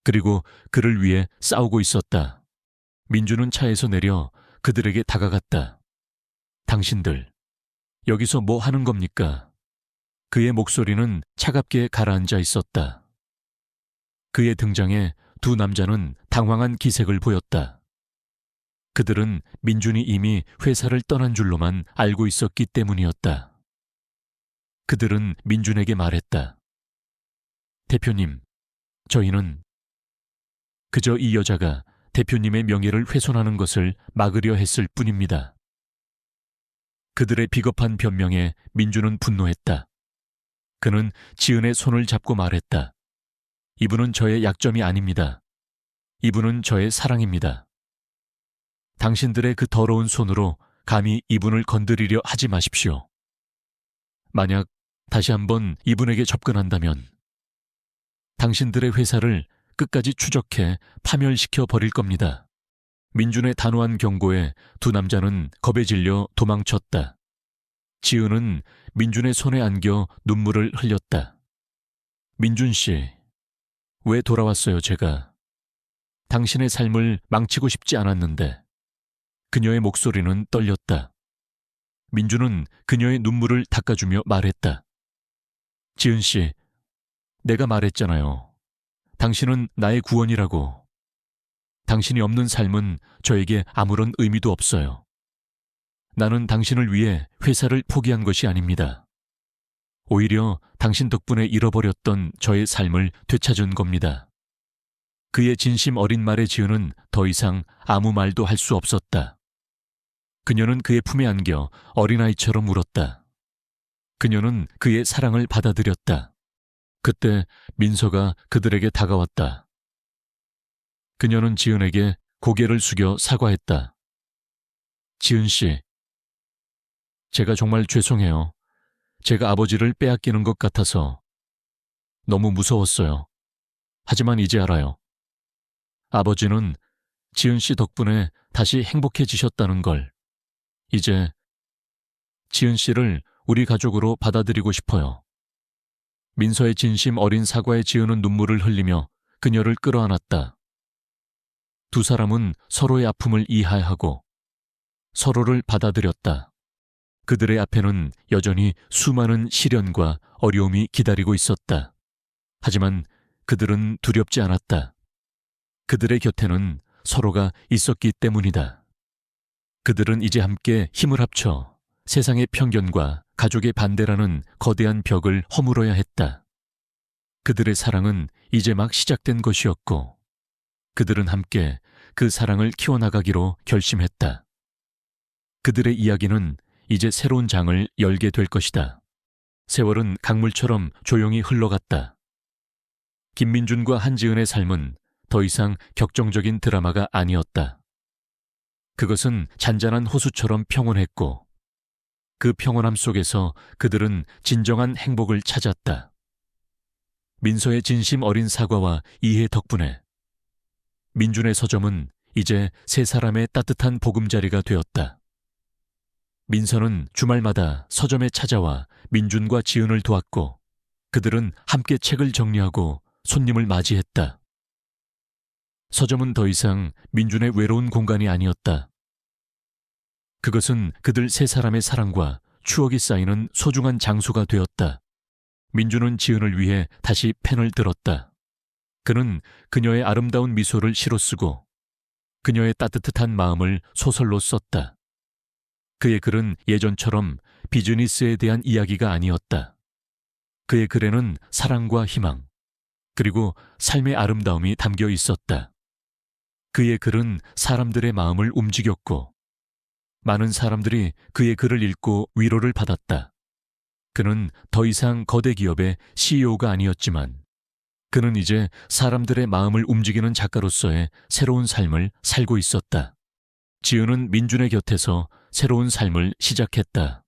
그리고 그를 위해 싸우고 있었다. 민주는 차에서 내려 그들에게 다가갔다. 당신들, 여기서 뭐 하는 겁니까? 그의 목소리는 차갑게 가라앉아 있었다. 그의 등장에 두 남자는 당황한 기색을 보였다. 그들은 민준이 이미 회사를 떠난 줄로만 알고 있었기 때문이었다. 그들은 민준에게 말했다. 대표님, 저희는 그저 이 여자가 대표님의 명예를 훼손하는 것을 막으려 했을 뿐입니다. 그들의 비겁한 변명에 민준은 분노했다. 그는 지은의 손을 잡고 말했다. 이분은 저의 약점이 아닙니다. 이분은 저의 사랑입니다. 당신들의 그 더러운 손으로 감히 이분을 건드리려 하지 마십시오. 만약 다시 한번 이분에게 접근한다면 당신들의 회사를 끝까지 추적해 파멸시켜 버릴 겁니다. 민준의 단호한 경고에 두 남자는 겁에 질려 도망쳤다. 지은은 민준의 손에 안겨 눈물을 흘렸다. 민준 씨, 왜 돌아왔어요, 제가? 당신의 삶을 망치고 싶지 않았는데. 그녀의 목소리는 떨렸다. 민준은 그녀의 눈물을 닦아주며 말했다. 지은 씨, 내가 말했잖아요. 당신은 나의 구원이라고. 당신이 없는 삶은 저에게 아무런 의미도 없어요. 나는 당신을 위해 회사를 포기한 것이 아닙니다. 오히려 당신 덕분에 잃어버렸던 저의 삶을 되찾은 겁니다. 그의 진심 어린 말에 지은은 더 이상 아무 말도 할 수 없었다. 그녀는 그의 품에 안겨 어린아이처럼 울었다. 그녀는 그의 사랑을 받아들였다. 그때 민서가 그들에게 다가왔다. 그녀는 지은에게 고개를 숙여 사과했다. 지은 씨, 제가 정말 죄송해요. 제가 아버지를 빼앗기는 것 같아서 너무 무서웠어요. 하지만 이제 알아요. 아버지는 지은 씨 덕분에 다시 행복해지셨다는 걸. 이제 지은 씨를 우리 가족으로 받아들이고 싶어요. 민서의 진심 어린 사과에 지은은 눈물을 흘리며 그녀를 끌어안았다. 두 사람은 서로의 아픔을 이해하고 서로를 받아들였다. 그들의 앞에는 여전히 수많은 시련과 어려움이 기다리고 있었다. 하지만 그들은 두렵지 않았다. 그들의 곁에는 서로가 있었기 때문이다. 그들은 이제 함께 힘을 합쳐 세상의 편견과 가족의 반대라는 거대한 벽을 허물어야 했다. 그들의 사랑은 이제 막 시작된 것이었고 그들은 함께 그 사랑을 키워나가기로 결심했다. 그들의 이야기는 이제 새로운 장을 열게 될 것이다. 세월은 강물처럼 조용히 흘러갔다. 김민준과 한지은의 삶은 더 이상 격정적인 드라마가 아니었다. 그것은 잔잔한 호수처럼 평온했고 그 평온함 속에서 그들은 진정한 행복을 찾았다. 민서의 진심 어린 사과와 이해 덕분에 민준의 서점은 이제 세 사람의 따뜻한 보금자리가 되었다. 민서는 주말마다 서점에 찾아와 민준과 지은을 도왔고 그들은 함께 책을 정리하고 손님을 맞이했다. 서점은 더 이상 민준의 외로운 공간이 아니었다. 그것은 그들 세 사람의 사랑과 추억이 쌓이는 소중한 장소가 되었다. 민준은 지은을 위해 다시 펜을 들었다. 그는 그녀의 아름다운 미소를 시로 쓰고 그녀의 따뜻한 마음을 소설로 썼다. 그의 글은 예전처럼 비즈니스에 대한 이야기가 아니었다. 그의 글에는 사랑과 희망, 그리고 삶의 아름다움이 담겨 있었다. 그의 글은 사람들의 마음을 움직였고 많은 사람들이 그의 글을 읽고 위로를 받았다. 그는 더 이상 거대 기업의 CEO가 아니었지만 그는 이제 사람들의 마음을 움직이는 작가로서의 새로운 삶을 살고 있었다. 지은은 민준의 곁에서 새로운 삶을 시작했다.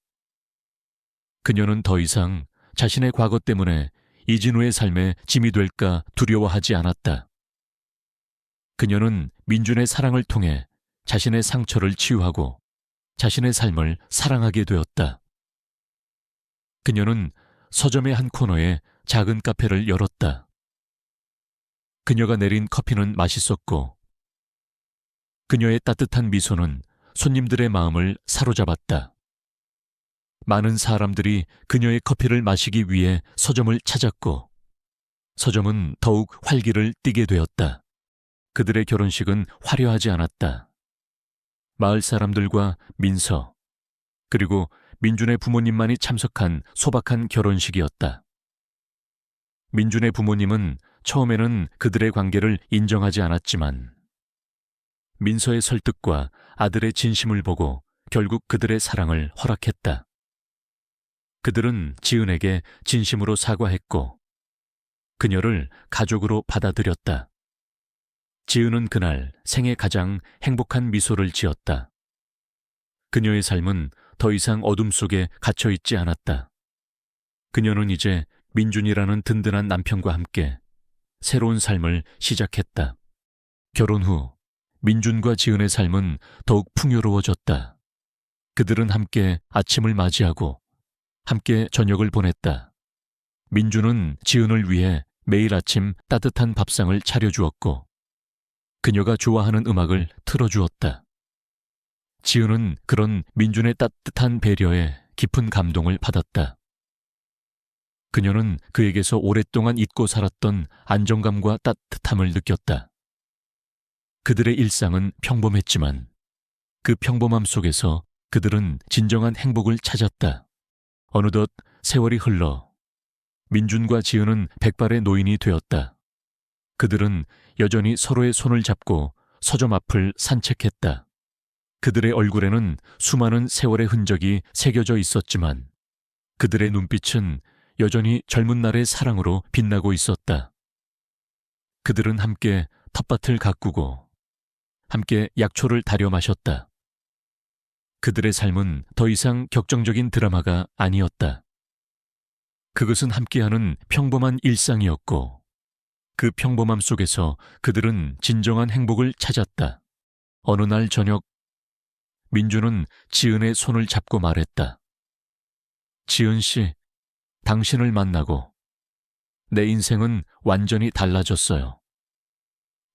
그녀는 더 이상 자신의 과거 때문에 이진우의 삶에 짐이 될까 두려워하지 않았다. 그녀는 민준의 사랑을 통해 자신의 상처를 치유하고 자신의 삶을 사랑하게 되었다. 그녀는 서점의 한 코너에 작은 카페를 열었다. 그녀가 내린 커피는 맛있었고 그녀의 따뜻한 미소는 손님들의 마음을 사로잡았다. 많은 사람들이 그녀의 커피를 마시기 위해 서점을 찾았고, 서점은 더욱 활기를 띠게 되었다. 그들의 결혼식은 화려하지 않았다. 마을 사람들과 민서, 그리고 민준의 부모님만이 참석한 소박한 결혼식이었다. 민준의 부모님은 처음에는 그들의 관계를 인정하지 않았지만, 민서의 설득과 아들의 진심을 보고 결국 그들의 사랑을 허락했다. 그들은 지은에게 진심으로 사과했고, 그녀를 가족으로 받아들였다. 지은은 그날 생애 가장 행복한 미소를 지었다. 그녀의 삶은 더 이상 어둠 속에 갇혀 있지 않았다. 그녀는 이제 민준이라는 든든한 남편과 함께 새로운 삶을 시작했다. 결혼 후 민준과 지은의 삶은 더욱 풍요로워졌다. 그들은 함께 아침을 맞이하고 함께 저녁을 보냈다. 민준은 지은을 위해 매일 아침 따뜻한 밥상을 차려주었고, 그녀가 좋아하는 음악을 틀어주었다. 지은은 그런 민준의 따뜻한 배려에 깊은 감동을 받았다. 그녀는 그에게서 오랫동안 잊고 살았던 안정감과 따뜻함을 느꼈다. 그들의 일상은 평범했지만 그 평범함 속에서 그들은 진정한 행복을 찾았다. 어느덧 세월이 흘러 민준과 지은은 백발의 노인이 되었다. 그들은 여전히 서로의 손을 잡고 서점 앞을 산책했다. 그들의 얼굴에는 수많은 세월의 흔적이 새겨져 있었지만 그들의 눈빛은 여전히 젊은 날의 사랑으로 빛나고 있었다. 그들은 함께 텃밭을 가꾸고 함께 약초를 다려 마셨다. 그들의 삶은 더 이상 격정적인 드라마가 아니었다. 그것은 함께하는 평범한 일상이었고, 그 평범함 속에서 그들은 진정한 행복을 찾았다. 어느 날 저녁, 민준은 지은의 손을 잡고 말했다. 지은 씨, 당신을 만나고 내 인생은 완전히 달라졌어요.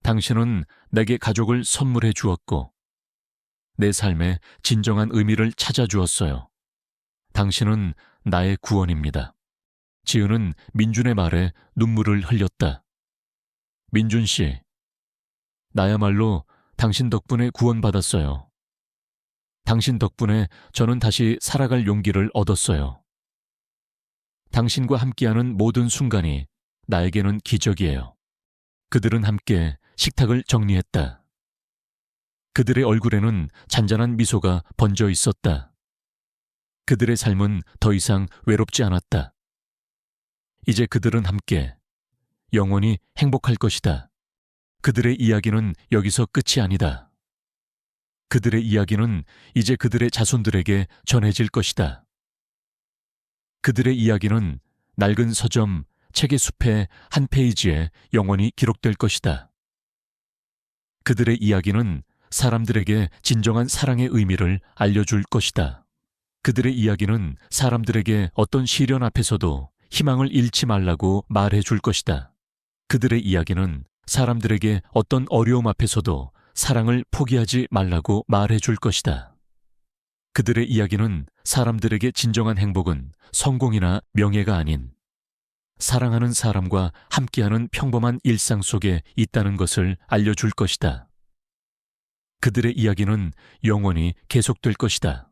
당신은 내게 가족을 선물해 주었고, 내 삶에 진정한 의미를 찾아주었어요. 당신은 나의 구원입니다. 지은은 민준의 말에 눈물을 흘렸다. 민준 씨, 나야말로 당신 덕분에 구원받았어요. 당신 덕분에 저는 다시 살아갈 용기를 얻었어요. 당신과 함께하는 모든 순간이 나에게는 기적이에요. 그들은 함께 식탁을 정리했다. 그들의 얼굴에는 잔잔한 미소가 번져 있었다. 그들의 삶은 더 이상 외롭지 않았다. 이제 그들은 함께 영원히 행복할 것이다. 그들의 이야기는 여기서 끝이 아니다. 그들의 이야기는 이제 그들의 자손들에게 전해질 것이다. 그들의 이야기는 낡은 서점, 책의 숲의 한 페이지에 영원히 기록될 것이다. 그들의 이야기는 사람들에게 진정한 사랑의 의미를 알려줄 것이다. 그들의 이야기는 사람들에게 어떤 시련 앞에서도 희망을 잃지 말라고 말해줄 것이다. 그들의 이야기는 사람들에게 어떤 어려움 앞에서도 사랑을 포기하지 말라고 말해줄 것이다. 그들의 이야기는 사람들에게 진정한 행복은 성공이나 명예가 아닌 사랑하는 사람과 함께하는 평범한 일상 속에 있다는 것을 알려줄 것이다. 그들의 이야기는 영원히 계속될 것이다.